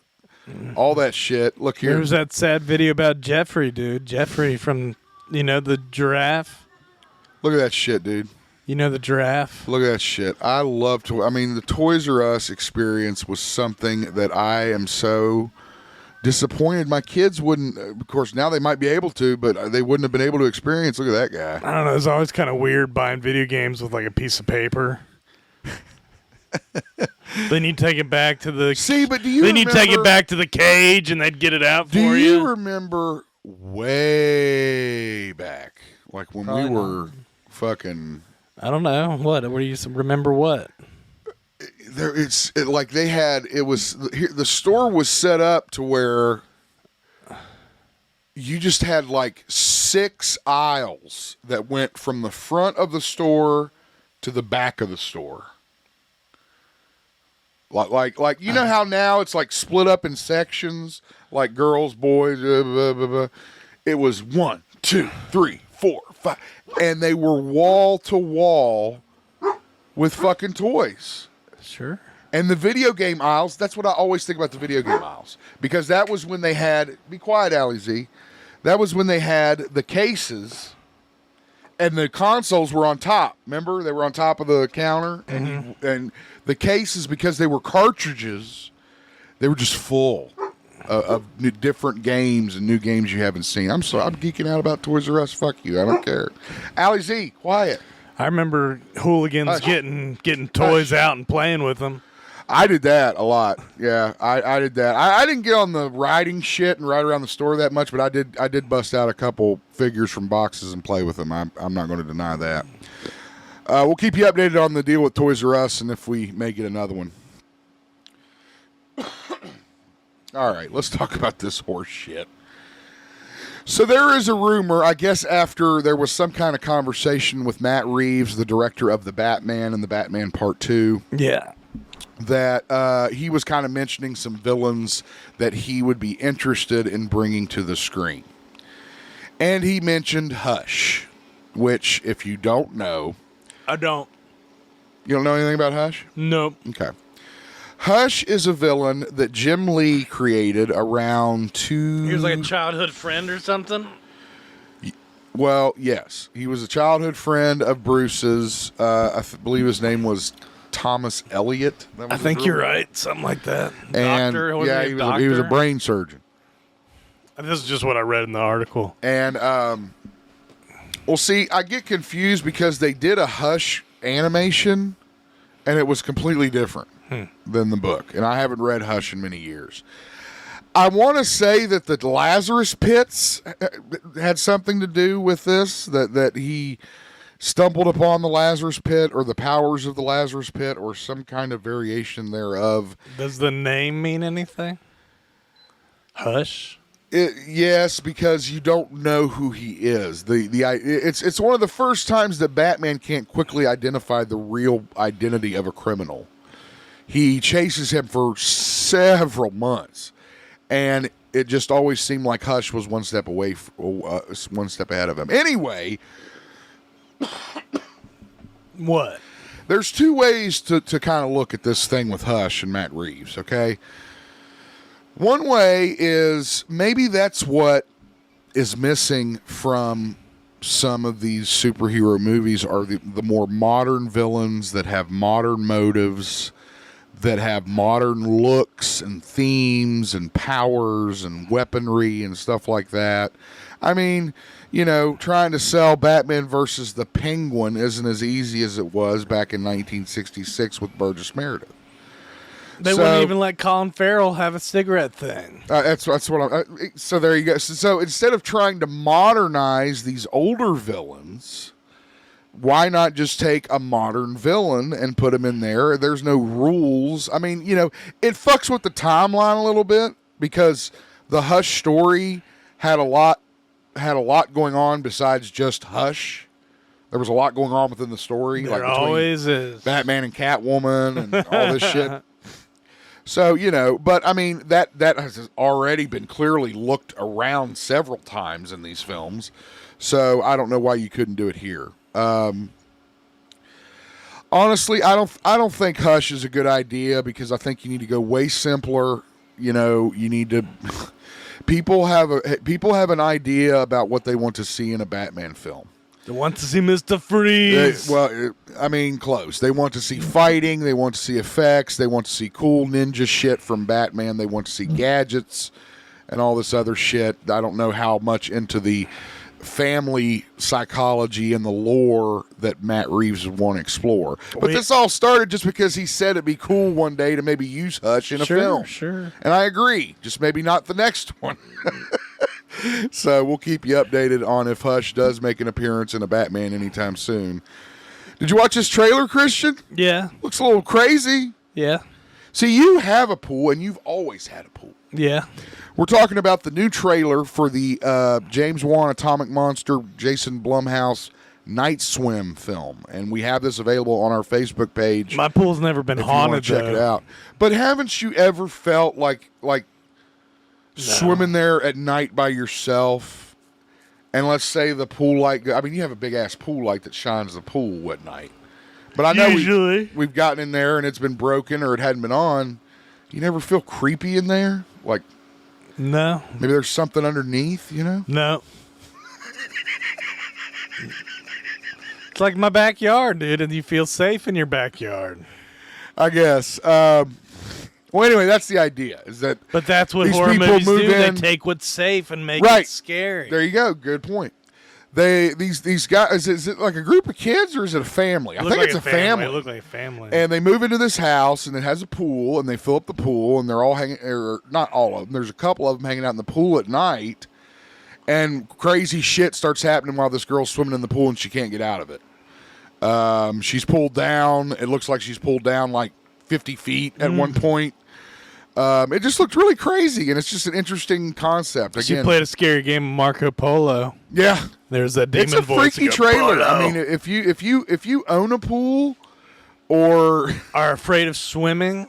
all that shit. Look here. There was that sad video about Jeffrey, dude. Jeffrey from, the giraffe. Look at that shit, dude. You know the giraffe? Look at that shit. I love the Toys R Us experience was something that I am so disappointed my kids wouldn't. Of course, now they might be able to, but they wouldn't have been able to experience. Look at that guy. I don't know. It's always kind of weird buying video games with like a piece of paper. Then you take it back to the. See, but do you? Then you take remember- it back to the cage, and they'd get it out for Do you. you remember way back, like when Probably we were fucking? I don't know what. What do you remember? What? Like they had. It was the store was set up to where you just had like 6 aisles that went from the front of the store to the back of the store. Like you know how now it's like split up in sections, like girls, boys. Blah, blah, blah, blah. It was 1, 2, 3, 4, 5, and they were wall to wall with fucking toys. Sure. And the video game aisles, that's what I always think about the video game aisles. Because that was when they had, be quiet, Allie Z. That was when they had the cases and the consoles were on top. Remember? They were on top of the counter. And the cases, because they were cartridges, they were just full of different games and new games you haven't seen. I'm sorry. I'm geeking out about Toys R Us. Fuck you. I don't care. Allie Z, quiet. I remember hooligans getting toys out and playing with them. I did that a lot. Yeah, I did that. I didn't get on the riding shit and ride around the store that much, but I did bust out a couple figures from boxes and play with them. I'm not going to deny that. We'll keep you updated on the deal with Toys R Us and if we may get another one. All right, let's talk about this horse shit. So there is a rumor, I guess after there was some kind of conversation with Matt Reeves, the director of The Batman and The Batman Part 2. Yeah. That he was kind of mentioning some villains that he would be interested in bringing to the screen. And he mentioned Hush, which, if you don't know... I don't. You don't know anything about Hush? Nope. Okay. Hush is a villain that Jim Lee created around He was like a childhood friend or something? Well, yes. He was a childhood friend of Bruce's. I believe his name was Thomas Elliott. I think you're right. Something like that. And Doctor? he was a brain surgeon. This is just what I read in the article. And, well, see, I get confused because they did a Hush animation, and it was completely different than the book. And I haven't read Hush in many years. I want to say that the Lazarus Pits had something to do with this, that he stumbled upon the Lazarus Pit or the powers of the Lazarus Pit or some kind of variation thereof. Does the name mean anything? Hush? Yes, because you don't know who he is. It's one of the first times that Batman can't quickly identify the real identity of a criminal. He chases him for several months, and it just always seemed like Hush was one step ahead of him. Anyway, what? There's two ways to kind of look at this thing with Hush and Matt Reeves. Okay. One way is maybe that's what is missing from some of these superhero movies are the more modern villains that have modern motives, that have modern looks and themes and powers and weaponry and stuff like that. I mean, trying to sell Batman versus the Penguin isn't as easy as it was back in 1966 with Burgess Meredith. They wouldn't even let Colin Farrell have a cigarette thing. That's what I'm... so there you go. So instead of trying to modernize these older villains, why not just take a modern villain and put him in there? There's no rules. I mean, it fucks with the timeline a little bit because the Hush story had a lot going on besides just Hush. There was a lot going on within the story. There always is. Batman and Catwoman and all this shit. So, but I mean, that has already been clearly looked around several times in these films. So I don't know why you couldn't do it here. Honestly, I don't think Hush is a good idea because I think you need to go way simpler. You need to people have an idea about what they want to see in a Batman film. They want to see Mr. Freeze. Close. They want to see fighting. They want to see effects. They want to see cool ninja shit from Batman. They want to see gadgets and all this other shit. I don't know how much into the family psychology and the lore that Matt Reeves would want to explore. But this all started just because he said it'd be cool one day to maybe use Hush in a film. Sure. And I agree. Just maybe not the next one. So we'll keep you updated on if Hush does make an appearance in a Batman anytime soon. Did you watch this trailer, Christian? Yeah. Looks a little crazy. Yeah. See, you have a pool, and you've always had a pool. Yeah. We're talking about the new trailer for the James Wan Atomic Monster, Jason Blumhouse Night Swim film, and we have this available on our Facebook page. My pool's never been haunted, check it out. But haven't you ever felt like swimming there at night by yourself, and let's say the pool light, you have a big ass pool light that shines the pool at night, but I know we've gotten in there and it's been broken or it hadn't been on. You never feel creepy in there? Like, no, maybe there's something underneath, No. It's like my backyard, dude, and you feel safe in your backyard, I guess. Well, anyway, that's the idea. But that's what horror movies do. They take what's safe and make it scary. There you go. Good point. these guys, is it like a group of kids or is it a family? I think it's a family. It looked like a family. And they move into this house, and it has a pool, and they fill up the pool, and they're all hanging, or not all of them. There's a couple of them hanging out in the pool at night, and crazy shit starts happening while this girl's swimming in the pool, and she can't get out of it. She's pulled down. It looks like she's pulled down like 50 feet at one point. It just looked really crazy, and it's just an interesting concept. Again, she played a scary game of Marco Polo. Yeah, there's that demon it's a voice. freaky trailer. I mean, if you own a pool or are afraid of swimming,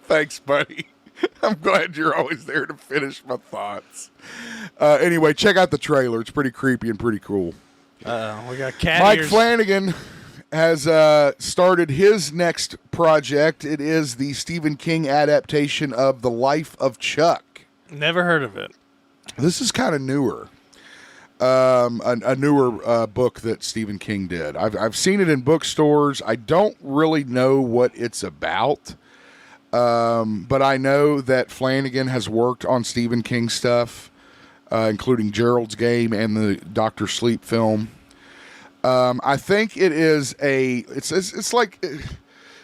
thanks, buddy. I'm glad you're always there to finish my thoughts. Anyway, check out the trailer. It's pretty creepy and pretty cool. we got cat Mike ears. Flanagan has started his next project. It is the Stephen King adaptation of The Life of Chuck. Never heard of it. This is kind of newer. A newer book that Stephen King did. I've seen it in bookstores. I don't really know what it's about. But I know that Flanagan has worked on Stephen King stuff, including Gerald's Game and the Dr. Sleep film. I think it is it's like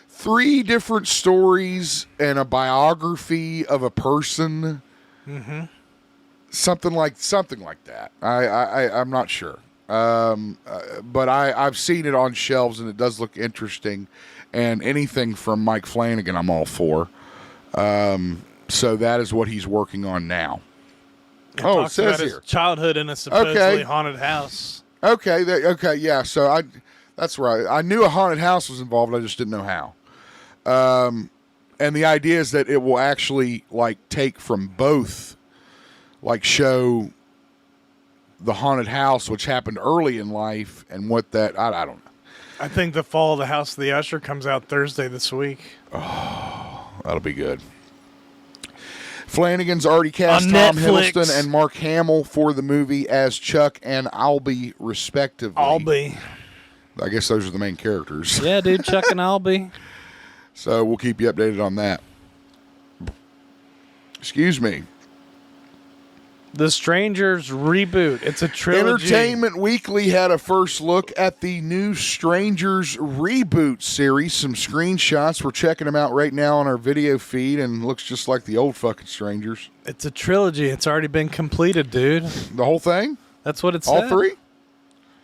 3 different stories and a biography of a person. Mm-hmm. Something like that. I'm not sure. But I've seen it on shelves and it does look interesting. And anything from Mike Flanagan, I'm all for. So that is what he's working on now. It says his here, childhood in a supposedly haunted house. Okay, yeah. So that's right. I knew a haunted house was involved. I just didn't know how. And the idea is that it will actually like take from both, like show the haunted house, which happened early in life, and what that I don't know. I think The Fall of the House of the Usher comes out Thursday this week. Oh, that'll be good. Flanagan's already cast On Tom Netflix. Hiddleston and Mark Hamill for the movie as Chuck and Albie, respectively. Albie. I guess those are the main characters. Yeah, dude, Chuck and Albie. So we'll keep you updated on that. Excuse me. The Strangers reboot. It's a trilogy. Entertainment Weekly had a first look at the new Strangers reboot series. Some screenshots. We're checking them out right now on our video feed, and looks just like the old fucking Strangers. It's a trilogy. It's already been completed, dude. The whole thing? That's what it said. All 3?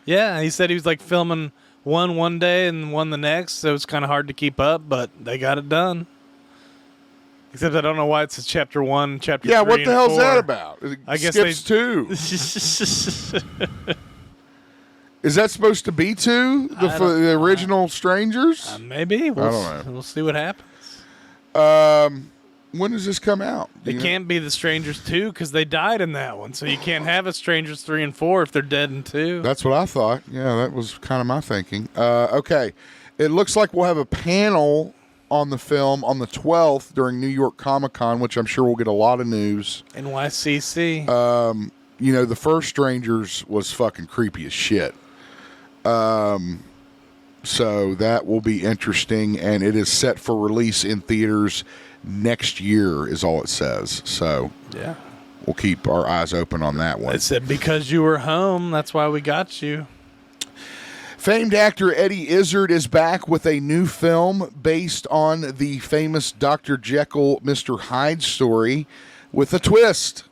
Yeah, he said he was like filming one day and one the next, so it's kind of hard to keep up, but they got it done. Except I don't know why it says chapter 1, chapter 3, what the hell's 4. that about? I guess skips 2. Is that supposed to be 2? The original Strangers? Maybe. I don't know. We'll see what happens. When does this come out? It can't be the Strangers 2 because they died in that one, so you can't have a Strangers 3 and 4 if they're dead in 2. That's what I thought. Yeah, that was kind of my thinking. Okay. It looks like we'll have a panel on the film on the 12th during New York Comic-Con, which I'm sure we'll get a lot of news. NYCC. The first Strangers was fucking creepy as shit. So that will be interesting, and it is set for release in theaters next year is all it says. So yeah, we'll keep our eyes open on that one. It said because you were home, that's why we got you. Famed actor Eddie Izzard is back with a new film based on the famous Dr. Jekyll, Mr. Hyde story with a twist.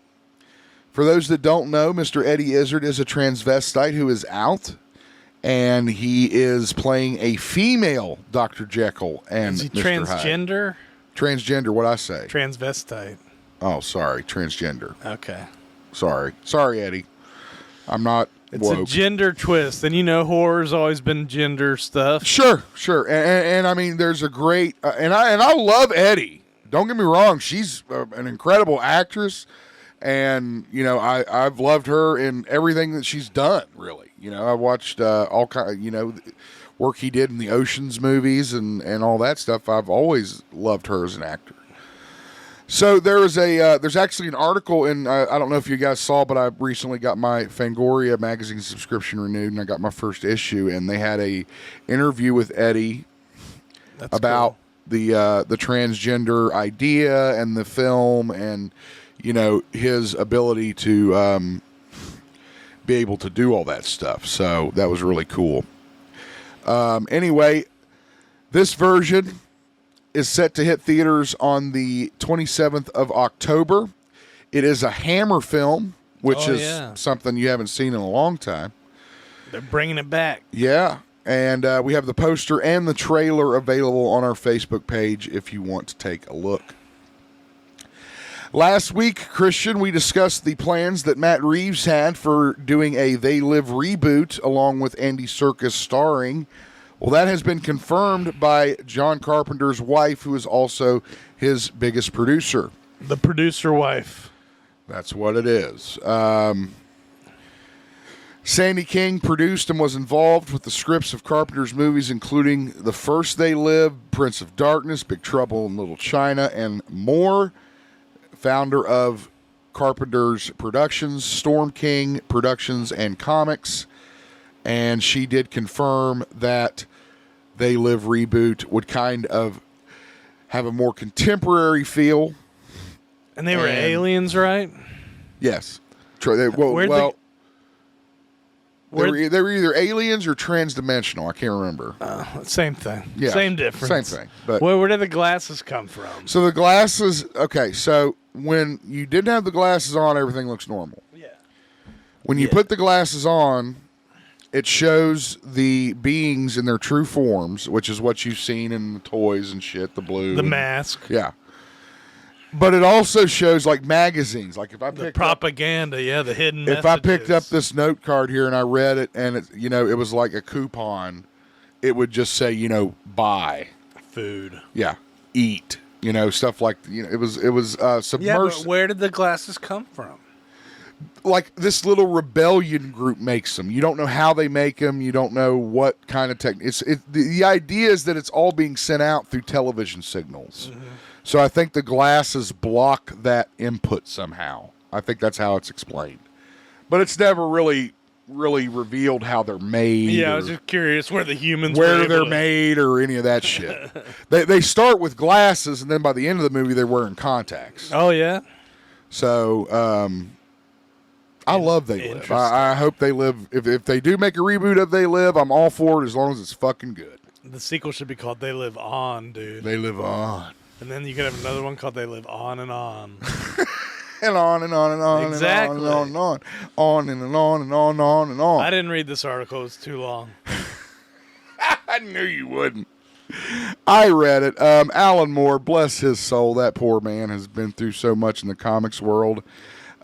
For those that don't know, Mr. Eddie Izzard is a transvestite who is out, and he is playing a female Dr. Jekyll and Is he Mr. transgender? Hyde. Transgender, what'd I say? Transvestite. Oh, sorry, transgender. Okay. Sorry, Eddie. I'm not It's woke. a gender twist, and horror's always been gender stuff. Sure, and I mean, there's a great, and I love Eddie. Don't get me wrong; she's an incredible actress, and I've loved her in everything that she's done. Really, I watched all kind, work he did in the Ocean's movies and all that stuff. I've always loved her as an actor. So there's actually an article in, I don't know if you guys saw, but I recently got my Fangoria magazine subscription renewed, and I got my first issue, and they had a interview with Eddie about the transgender idea and the film, and his ability to be able to do all that stuff. So that was really cool. Anyway, this version is set to hit theaters on the 27th of October. It is a Hammer film, which is something you haven't seen in a long time. They're bringing it back. Yeah. And we have the poster and the trailer available on our Facebook page if you want to take a look. Last week, Christian, we discussed the plans that Matt Reeves had for doing a They Live reboot along with Andy Serkis starring. Well, that has been confirmed by John Carpenter's wife, who is also his biggest producer. The producer wife. That's what it is. Sandy King produced and was involved with the scripts of Carpenter's movies, including the first They Live, Prince of Darkness, Big Trouble in Little China, and more. Founder of Carpenter's Productions, Storm King Productions and Comics. And she did confirm that They Live reboot would kind of have a more contemporary feel. And they were aliens, right? Yes. They were either aliens or transdimensional. I can't remember. Same thing. Yeah, same difference. Same thing. But where did the glasses come from? So the glasses, okay, so when you didn't have the glasses on, everything looks normal. Yeah. When you put the glasses on, it shows the beings in their true forms, which is what you've seen in the toys and shit, the blue. The mask. Yeah. But it also shows like magazines. Like if I picked propaganda, the hidden messages. If I picked up this note card here and I read it and it, it was like a coupon, it would just say, buy food. Yeah. Eat. Stuff like it was submersive. Yeah, but where did the glasses come from? Like this little rebellion group makes them. You don't know how they make them. You don't know what kind of the idea is that it's all being sent out through television signals. Mm-hmm. So I think the glasses block that input somehow. I think that's how it's explained. But it's never really revealed how they're made. Yeah, I was just curious where the humans where they're made or any of that shit. They start with glasses, and then by the end of the movie, they're wearing contacts. Oh, yeah? So I love They Live. I hope They Live. If they do make a reboot of They Live, I'm all for it as long as it's fucking good. The sequel should be called They Live On, dude. They Live On. And then you could have another one called They Live On and On. And on and on and on exactly. and on and on. On and on and on and on and on. I didn't read this article. It's too long. I knew you wouldn't. I read it. Alan Moore, bless his soul. That poor man has been through so much in the comics world.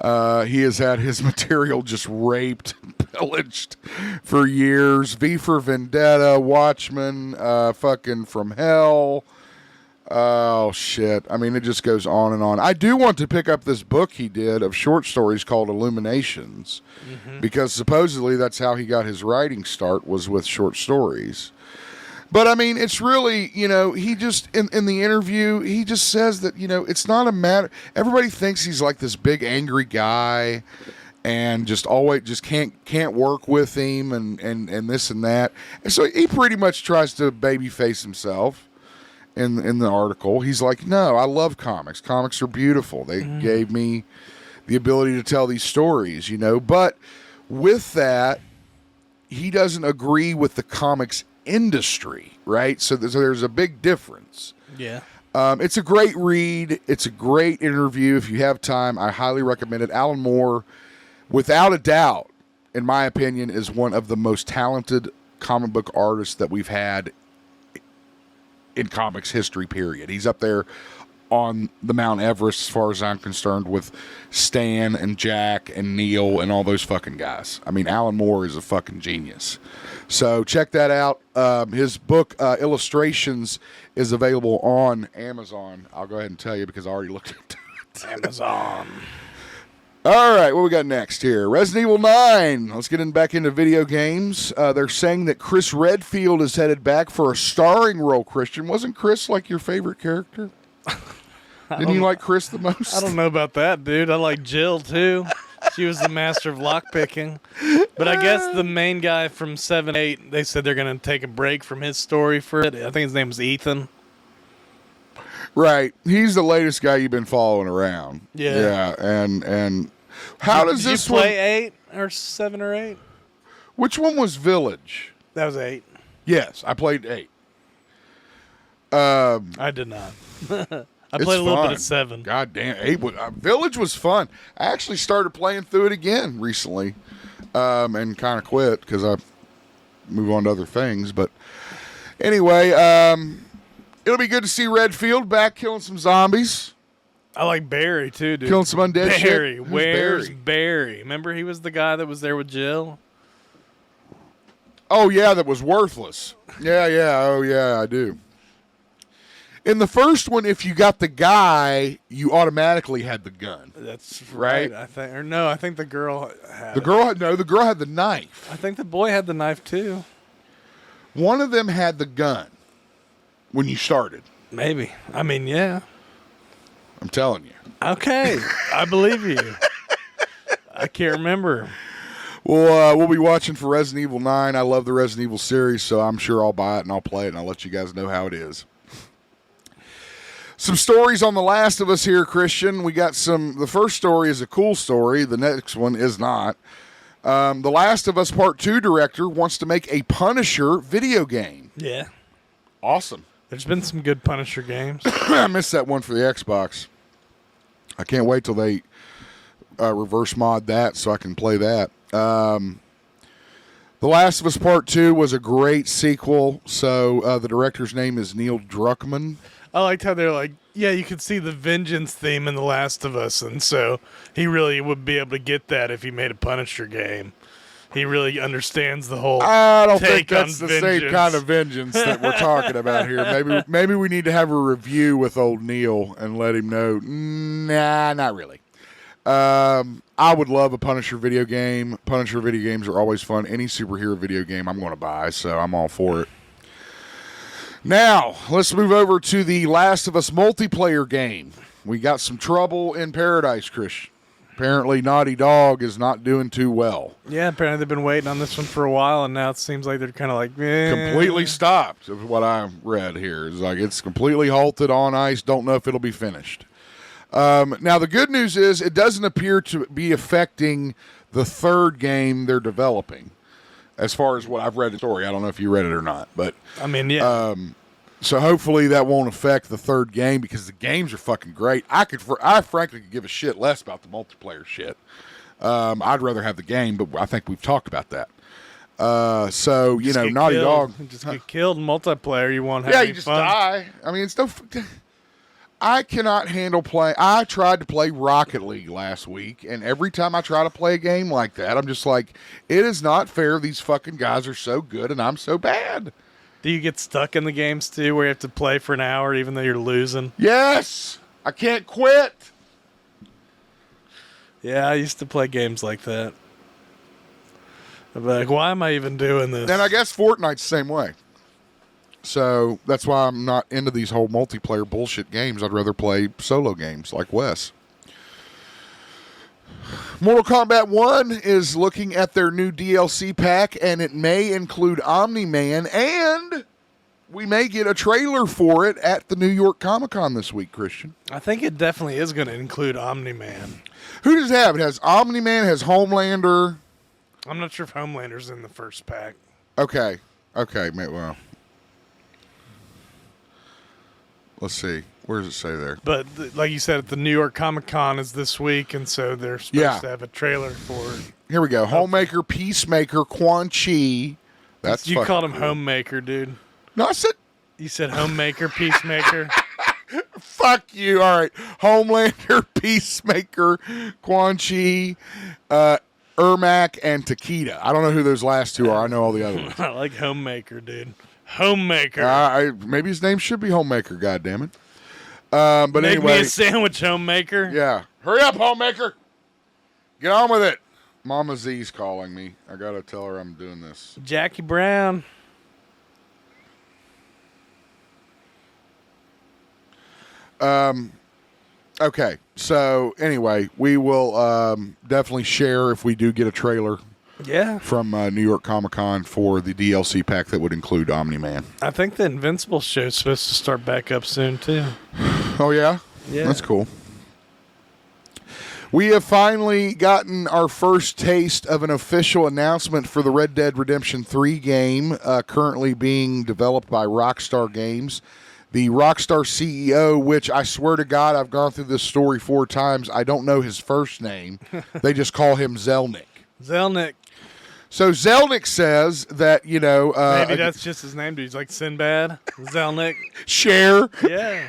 He has had his material just raped, pillaged for years. V for Vendetta, Watchmen, fucking From Hell. Oh, shit. I mean, it just goes on and on. I do want to pick up this book he did of short stories called Illuminations, because supposedly that's how he got his writing start, was with short stories. But, I mean, it's really, he just, in the interview, he just says that, it's not a matter. Everybody thinks he's like this big angry guy and just always just can't work with him and this and that. And so he pretty much tries to babyface himself. In the article, he's like, no, I love comics. Comics are beautiful. They gave me the ability to tell these stories, But with that, he doesn't agree with the comics industry, right? So there's a big difference. Yeah. It's a great read. It's a great interview. If you have time, I highly recommend it. Alan Moore, without a doubt, in my opinion, is one of the most talented comic book artists that we've had in comics history, period. He's up there on the Mount Everest, as far as I'm concerned, with Stan and Jack and Neil and all those fucking guys. I mean, Alan Moore is a fucking genius. So check that out. His book, Illustrations, is available on Amazon. I'll go ahead and tell you because I already looked into it. Amazon. All right, what we got next here? Resident Evil 9. Let's get back into video games. They're saying that Chris Redfield is headed back for a starring role, Christian. Wasn't Chris like your favorite character? Didn't you like Chris the most? I don't know about that, dude. I like Jill, too. She was the master of lockpicking. But I guess the main guy from 7-8, they said they're going to take a break from his story for it. I think his name was Ethan. Right. He's the latest guy you've been following around. Yeah. Yeah, and how does this play 8? or 7 or 8. Which one was Village? That was 8. Yes, I played 8. I did not. I played a little bit of 7. God damn, 8 was, Village was fun. I actually started playing through it again recently, and kind of quit because I move on to other things. But anyway, it'll be good to see Redfield back killing some zombies. I like Barry too, dude. Killing some undead shit. Barry, Who's where's Barry? Barry? Remember, he was the guy that was there with Jill. Oh yeah, that was worthless. Yeah. Oh yeah, I do. In the first one, if you got the guy, you automatically had the gun. That's Right? I think, or no, I think the girl had. The girl had the knife. I think the boy had the knife too. One of them had the gun when you started. Maybe. I mean, yeah. I'm telling you. Okay, I believe you. I can't remember. Well, we'll be watching for Resident Evil 9. I love the Resident Evil series, so I'm sure I'll buy it and I'll play it and I'll let you guys know how it is. Some stories on The Last of Us here, Christian. We got some. The first story is a cool story. The next one is not. The Last of Us Part 2 director wants to make a Punisher video game. Yeah. Awesome. There's been some good Punisher games. I missed that one for the Xbox. I can't wait till they reverse mod that so I can play that. The Last of Us Part 2 was a great sequel. So the director's name is Neil Druckmann. I liked how they're like, yeah, you could see the vengeance theme in The Last of Us, and so he really would be able to get that if he made a Punisher game. He really understands the whole. I don't think take that's on the same kind of vengeance that we're talking about here. Maybe we need to have a review with old Neil and let him know. Nah, not really. I would love a Punisher video game. Punisher video games are always fun. Any superhero video game I'm going to buy, so I'm all for it. Now, let's move over to the Last of Us multiplayer game. We got some trouble in paradise, Chris. Apparently, Naughty Dog is not doing too well. Yeah, apparently they've been waiting on this one for a while, and now it seems like they're kind of like, Completely stopped, is what I read here. It's like it's completely halted on ice. Don't know if it'll be finished. Now, the good news is it doesn't appear to be affecting the third game they're developing. As far as what I've read in the story, I don't know if you read it or not, but I mean, yeah. So hopefully that won't affect the third game because the games are fucking great. I frankly could give a shit less about the multiplayer shit. I'd rather have the game, but I think we've talked about that. So you know, Naughty Dog just get killed in multiplayer. You won't have yeah, any you just fun. die. I mean, it's no. I cannot handle playing. I tried to play Rocket League last week, and every time I try to play a game like that, I'm just like, it is not fair. These fucking guys are so good, and I'm so bad. Do you get stuck in the games too, where you have to play for an hour even though you're losing? Yes, I can't quit. Yeah, I used to play games like that. I'd be like, why am I even doing this? And I guess Fortnite's the same way. So that's why I'm not into these whole multiplayer bullshit games. I'd rather play solo games like Wes. Mortal Kombat 1 is looking at their new DLC pack, and it may include Omni-Man, and we may get a trailer for it at the New York Comic-Con this week, Christian. I think it definitely is going to include Omni-Man. Who does it have? It has Omni-Man, has Homelander. I'm not sure if Homelander's in the first pack. Okay, well. Let's see. Where does it say there? But like you said, the New York Comic Con is this week, and so they're supposed to have a trailer for it. Here we go. Homemaker, Peacemaker, Quan Chi. That's you called him cool. Homemaker, dude. No, I said. You said Homemaker, Peacemaker. Fuck you. All right. Homelander, Peacemaker, Quan Chi, Ermac, and Takeda. I don't know who those last two are. I know all the other ones. I like Homemaker, dude. Homemaker. Maybe his name should be Homemaker, goddammit. But Make anyway. me a sandwich, Homemaker. Yeah. Hurry up, Homemaker. Get on with it. Mama Z's calling me. I got to tell her I'm doing this. Jackie Brown. Okay. So anyway, we will definitely share if we do get a trailer. Yeah. From New York Comic Con for the DLC pack that would include Omni-Man. I think the Invincible show is supposed to start back up soon, too. Oh, yeah? Yeah. That's cool. We have finally gotten our first taste of an official announcement for the Red Dead Redemption 3 game, currently being developed by Rockstar Games. The Rockstar CEO, which I swear to God, I've gone through this story 4 times. I don't know his first name. They just call him Zelnick. Zelnick. So Zelnick says that, you know... maybe that's just his name, dude. He's like Sinbad. Zelnick. Cher. Yeah.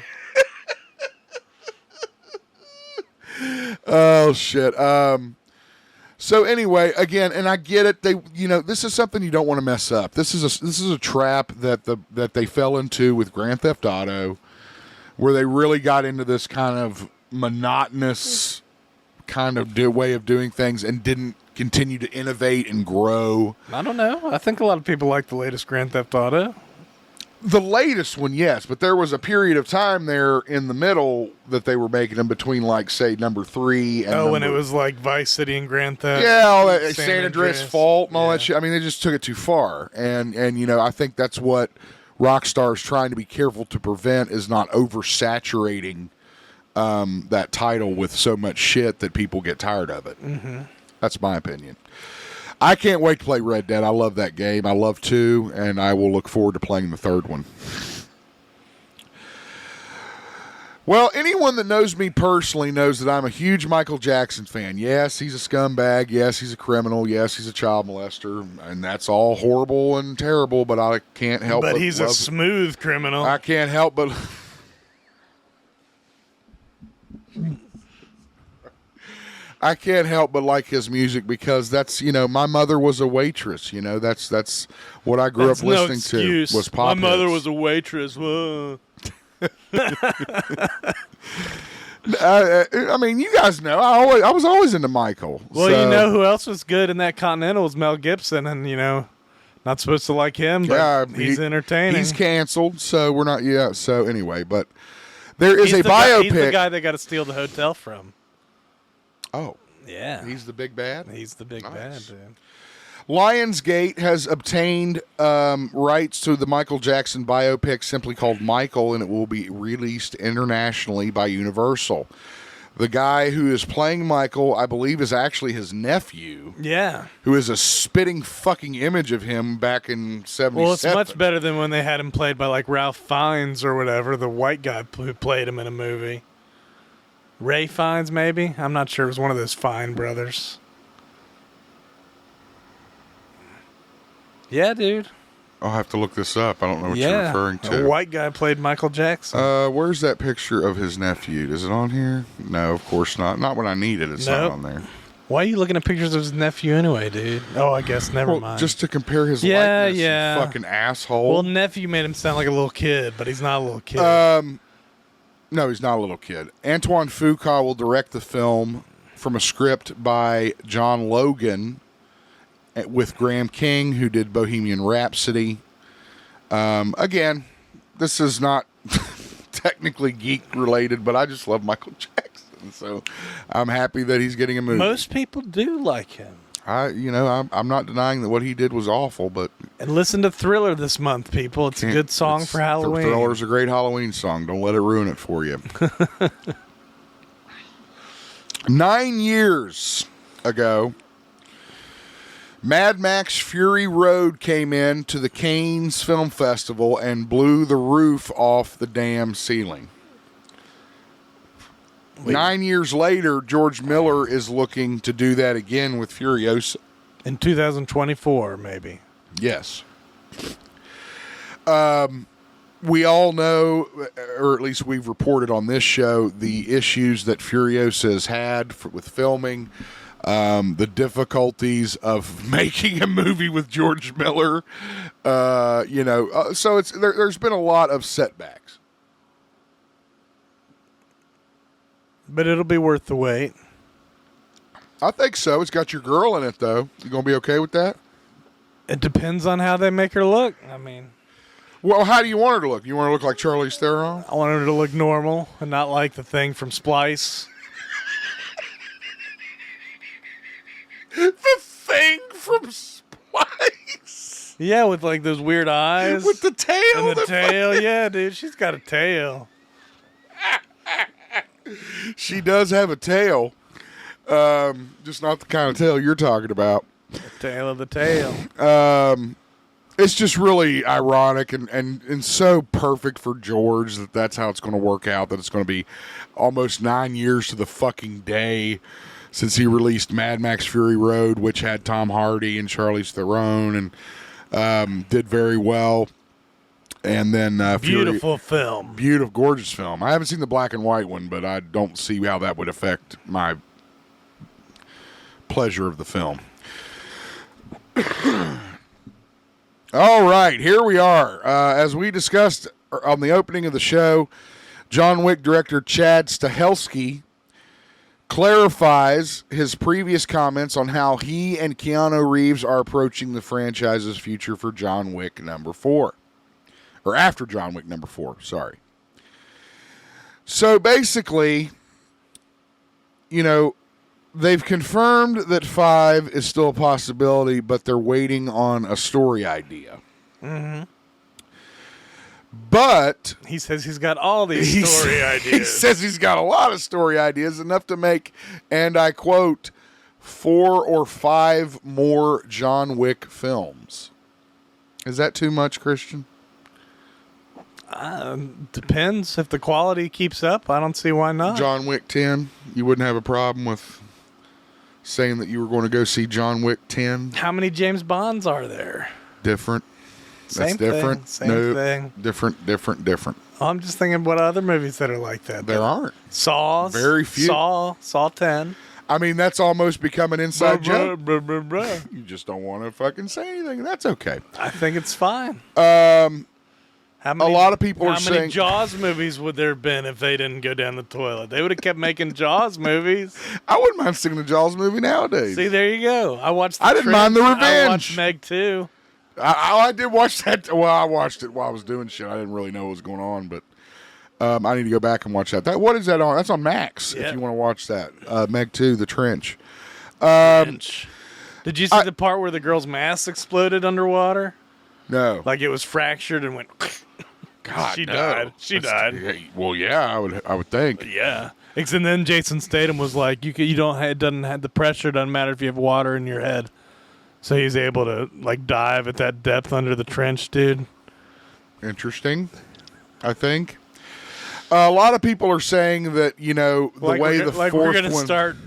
Oh, shit. So anyway, again, and I get it. This is something you don't want to mess up. This is a trap that they fell into with Grand Theft Auto, where they really got into this kind of monotonous kind of way of doing things and didn't continue to innovate and grow. I don't know. I think a lot of people like the latest Grand Theft Auto. The latest one, yes, but there was a period of time there in the middle that they were making them between, like, say, number 3 and when it was like Vice City and Grand Theft. Yeah, all that San Andreas Fault and all that shit. I mean, they just took it too far, and I think that's what Rockstar is trying to be careful to prevent, is not oversaturating that title with so much shit that people get tired of it. Mm-hmm. That's my opinion. I can't wait to play Red Dead. I love that game. I love 2, and I will look forward to playing the 3rd one. Well, anyone that knows me personally knows that I'm a huge Michael Jackson fan. Yes, he's a scumbag. Yes, he's a criminal. Yes, he's a child molester. And that's all horrible and terrible, but I can't help but he's a smooth criminal. I can't help but... I can't help but like his music because that's, my mother was a waitress. That's what I grew up listening to was pop My mother hits. was a waitress. Whoa. I mean, you guys know I was always into Michael. Well, you know who else was good in that Continental was Mel Gibson, and not supposed to like him, but he's entertaining. He's canceled, so we're not. Yeah. So anyway, but there is a biopic. He's the guy they got to steal the hotel from. Oh. Yeah. He's the big bad? He's the big bad, dude. Lionsgate has obtained rights to the Michael Jackson biopic simply called Michael, and it will be released internationally by Universal. The guy who is playing Michael, I believe, is actually his nephew. Yeah. Who is a spitting fucking image of him back in 77. Well, it's much better than when they had him played by, like, Ralph Fiennes or whatever, the white guy who played him in a movie. Ray Fiennes, maybe? I'm not sure. It was one of those Fine brothers. Yeah, dude. I'll have to look this up. I don't know what you're referring to. A white guy played Michael Jackson. Where's that picture of his nephew? Is it on here? No, of course not. Not when I need it. It's not on there. Why are you looking at pictures of his nephew anyway, dude? Oh, I guess never mind. Just to compare his likeness, you fucking asshole. Well, nephew made him sound like a little kid, but he's not a little kid. No, he's not a little kid. Antoine Fuqua will direct the film from a script by John Logan with Graham King, who did Bohemian Rhapsody. Again, this is not technically geek-related, but I just love Michael Jackson, so I'm happy that he's getting a movie. Most people do like him. I'm not denying that what he did was awful, but... And listen to Thriller this month, people. It's a good song for Halloween. Thriller's a great Halloween song. Don't let it ruin it for you. 9 years ago, Mad Max Fury Road came in to the Cannes Film Festival and blew the roof off the damn ceiling. 9 years later, George Miller is looking to do that again with Furiosa. In 2024, maybe. Yes. We all know, or at least we've reported on this show, the issues that Furiosa has had with filming, the difficulties of making a movie with George Miller. So there's been a lot of setbacks. But it'll be worth the wait. I think so. It's got your girl in it, though. You gonna be okay with that? It depends on how they make her look. I mean... Well, how do you want her to look? You want her to look like Charlize Theron? I want her to look normal and not like the thing from Splice. The thing from Splice? Yeah, with like those weird eyes. With the tail? And the tail, yeah, dude. She's got a tail. She does have a tail. Just not the kind of tale you're talking about. The tale of the tale. It's just really ironic and so perfect for George that that's how it's going to work out, that it's going to be almost 9 years to the fucking day since he released Mad Max Fury Road, which had Tom Hardy and Charlize Theron and did very well. And then Beautiful film. Beautiful, gorgeous film. I haven't seen the black and white one, but I don't see how that would affect my pleasure of the film. All right, here we are. As we discussed on the opening of the show, John Wick director Chad Stahelski clarifies his previous comments on how he and Keanu Reeves are approaching the franchise's future for John Wick number 4. Or after John Wick number 4, sorry. So basically, you know, they've confirmed that 5 is still a possibility, but they're waiting on a story idea. Mm-hmm. But he says he's got all these story ideas. He says he's got a lot of story ideas, enough to make, and I quote, 4 or 5 more John Wick films. Is that too much, Christian? Depends. If the quality keeps up, I don't see why not. John Wick 10, you wouldn't have a problem with saying that you were going to go see John Wick 10? How many James Bonds are there? Different. Same That's different. Thing. Same thing. Different. I'm just thinking what other movies that are like that. There aren't. Saw. Very few. Saw 10. I mean, that's almost become an inside joke. Bruh. You just don't want to fucking say anything. That's okay. I think it's fine. A lot of people are saying... How many Jaws movies would there have been if they didn't go down the toilet? They would have kept making Jaws movies. I wouldn't mind seeing the Jaws movie nowadays. See, there you go. I didn't mind The Revenge. I watched Meg 2. I did watch that. Well, I watched it while I was doing shit. I didn't really know what was going on, but I need to go back and watch that. What is that on? That's on Max, if you want to watch that. Meg 2, The Trench. Did you see the part where the girl's mask exploded underwater? No. Like it was fractured and went... God, she died. She died. Well, yeah, I would think. Yeah. And then Jason Statham was like, "You don't. It doesn't have the pressure. Doesn't matter if you have water in your head." So he's able to like dive at that depth under the trench, dude. Interesting. I think a lot of people are saying that the way the fourth we're gonna one start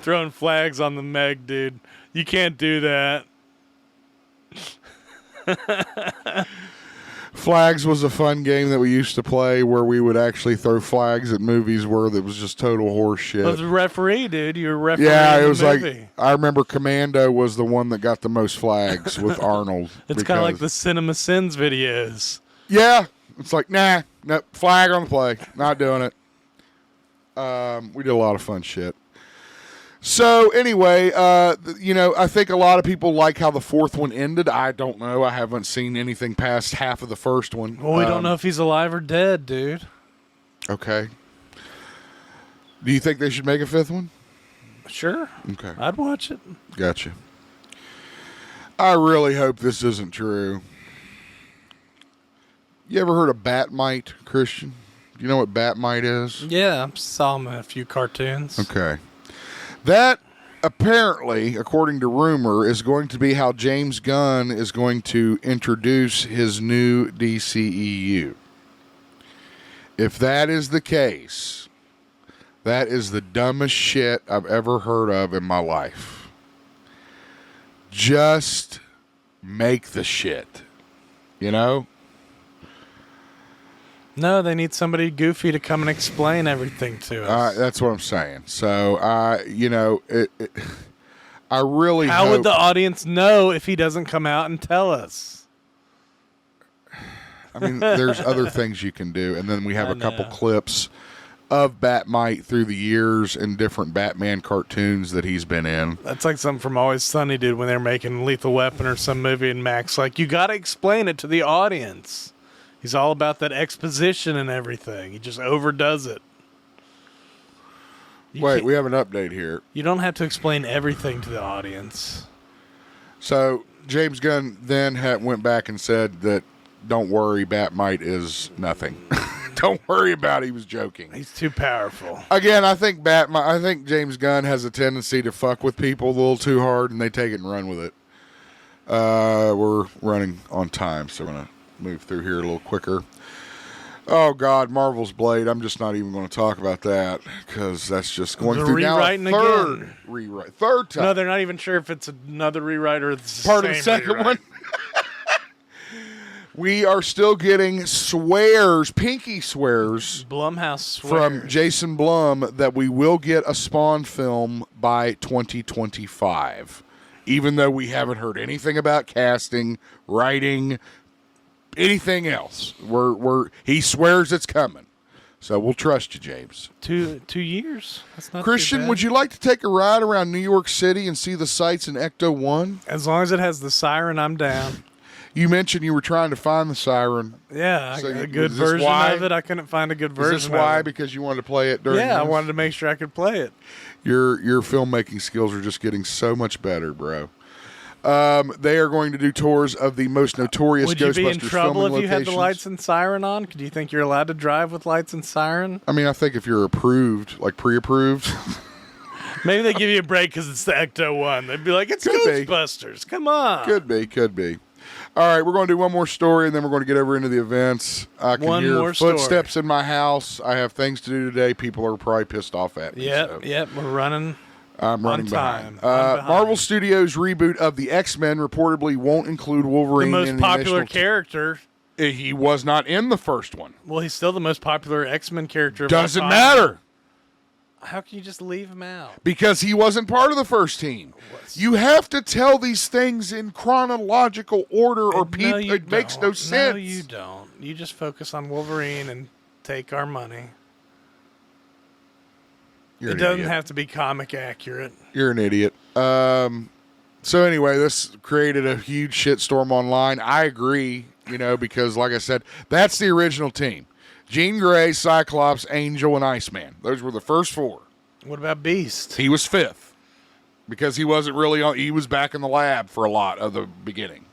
throwing flags on the Meg, dude. You can't do that. Flags was a fun game that we used to play where we would actually throw flags at movies where that was just total horse shit. It was a referee, dude. You were refereeing Yeah, it was the movie. like, I remember Commando was the one that got the most flags with Arnold. It's kind of like the Cinema Sins videos. Yeah. It's like, no, flag on the play. Not doing it. We did a lot of fun shit. So anyway, I think a lot of people like how the fourth one ended. I don't know. I haven't seen anything past half of the first one. Well, we don't know if he's alive or dead, dude. Okay. Do you think they should make a fifth one? Sure. Okay. I'd watch it. Gotcha. I really hope this isn't true. You ever heard of bat mite, Christian? Do you know what bat mite is? Yeah, I saw him in a few cartoons. Okay. That, apparently, according to rumor, is going to be how James Gunn is going to introduce his new DCEU. If that is the case, that is the dumbest shit I've ever heard of in my life. Just make the shit. You know? No, they need somebody goofy to come and explain everything to us. That's what I'm saying. So, I really How hope... would the audience know if he doesn't come out and tell us? I mean, there's other things you can do. And then we have a couple clips of Batmite through the years and different Batman cartoons that he's been in. That's like something from Always Sunny, dude, when they're making Lethal Weapon or some movie, and Mac's like, you got to explain it to the audience. He's all about that exposition and everything. He just overdoes it. Wait, we have an update here. You don't have to explain everything to the audience. So James Gunn then went back and said that, don't worry, Batmite is nothing. Don't worry about it. He was joking. He's too powerful. Again, I think James Gunn has a tendency to fuck with people a little too hard, and they take it and run with it. We're running on time, so we're going to move through here a little quicker. Oh, God, Marvel's Blade. I'm just not even going to talk about that because that's just going through now a third rewrite. Third time. No, they're not even sure if it's another rewrite or it's part of the second rewrite. one. We are still getting swears, pinky swears, Blumhouse swears. from Jason Blum that we will get a Spawn film by 2025. Even though we haven't heard anything about casting, writing, anything else. He swears it's coming. So we'll trust you, James. 2 years? That's not Christian, too bad. would you like to take a ride around New York City and see the sights in Ecto 1? As long as it has the siren, I'm down. You mentioned you were trying to find the siren. Yeah, So a good is this version why? of it. I couldn't find a good version Is this why? of it. Because you wanted to play it during Yeah, I this? wanted to make sure I could play it. Your filmmaking skills are just getting so much better, bro. They are going to do tours of the most notorious Would you Ghostbusters be in trouble if filming you had the locations. lights and siren on? Do you think you're allowed to drive with lights and siren? I mean, I think if you're approved, like pre-approved, Maybe they give you a break because it's the Ecto 1. They'd be like, it's Could be. Ghostbusters. Come on. could be. All right, we're going to do one more story, and then we're going to get over into the events. I can One hear more story. footsteps in my house. I have things to do today. People are probably pissed off at me. so Yep, we're running. I'm running On behind. time. I'm behind. Marvel Studios' reboot of the X-Men reportedly won't include Wolverine. The most in the popular initial character. He was not in the first one. Well, he's still the most popular X-Men character. of Doesn't all time. matter. How can you just leave him out? Because he wasn't part of the first team. You have to tell these things in chronological order, or No, you it makes no don't. sense. No, you don't. You just focus on Wolverine and take our money. You're It an doesn't idiot. have to be comic accurate. You're an idiot. So anyway, this created a huge shitstorm online. I agree, because like I said, that's the original team. Jean Grey, Cyclops, Angel, and Iceman. Those were the first four. What about Beast? He was fifth because he wasn't really on. He was back in the lab for a lot of the beginning.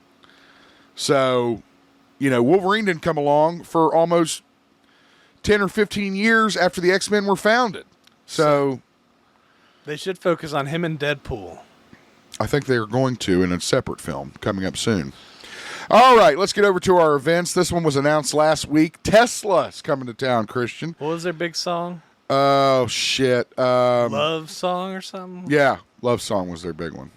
So, Wolverine didn't come along for almost 10 or 15 years after the X-Men were founded. So They should focus on him and Deadpool. I think they're going to in a separate film coming up soon. All right, let's get over to our events. This one was announced last week. Tesla is coming to town, Christian. What was their big song? Oh, shit. Love song or something? Yeah, Love Song was their big one.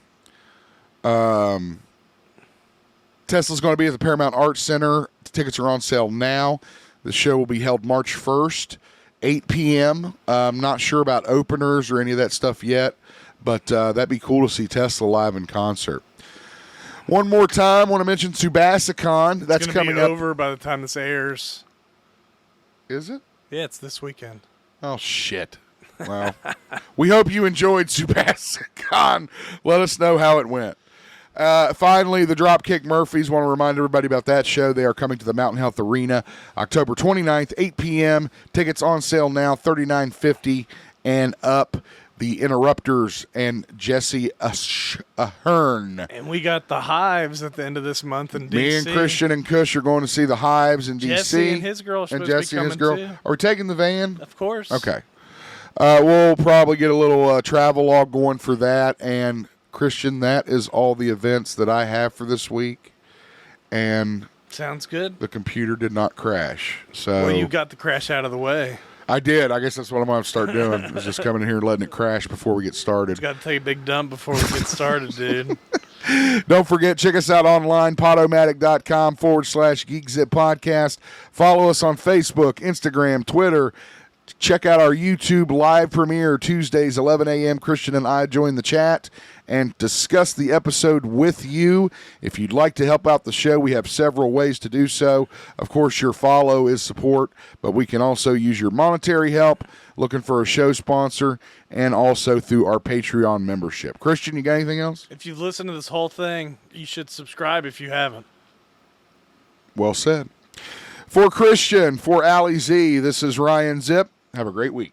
Tesla's going to be at the Paramount Arts Center. The tickets are on sale now. The show will be held March 1st, 8 p.m. I'm not sure about openers or any of that stuff yet, but that'd be cool to see Tesla live in concert. One more time, I want to mention Subasicon. That's It's coming be up. over by the time this airs. Is it? Yeah, it's this weekend. Oh, shit. Well, we hope you enjoyed Subasicon. Let us know how it went. Finally, the Dropkick Murphys. Want to remind everybody about that show. They are coming to the Mountain Health Arena October 29th, 8 p.m. Tickets on sale now, $39.50 and up. The Interrupters and Jesse Ahern. And we got the Hives at the end of this month in D.C. Me and Christian and Kush are going to see the Hives in D.C. Jesse and his girl are supposed Jesse to be and his coming girl. too. Are we taking the van? Of course. Okay. We'll probably get a little travel log going for that. And Christian, that is all the events that I have for this week. And Sounds good. the computer did not crash. So Well, you got the crash out of the way. I did. I guess that's what I'm going to start doing. Is just coming in here and letting it crash before we get started. Got to take a big dump before we get started, dude. Don't forget, check us out online, podomatic.com/GeekZip podcast. Follow us on Facebook, Instagram, Twitter. Check out our YouTube live premiere Tuesdays, 11 a.m. Christian and I join the chat and discuss the episode with you. If you'd like to help out the show, we have several ways to do so. Of course, your follow is support, but we can also use your monetary help, looking for a show sponsor, and also through our Patreon membership. Christian, you got anything else? If you've listened to this whole thing, you should subscribe if you haven't. Well said. For Christian, for Ali Z, this is Ryan Zip. Have a great week.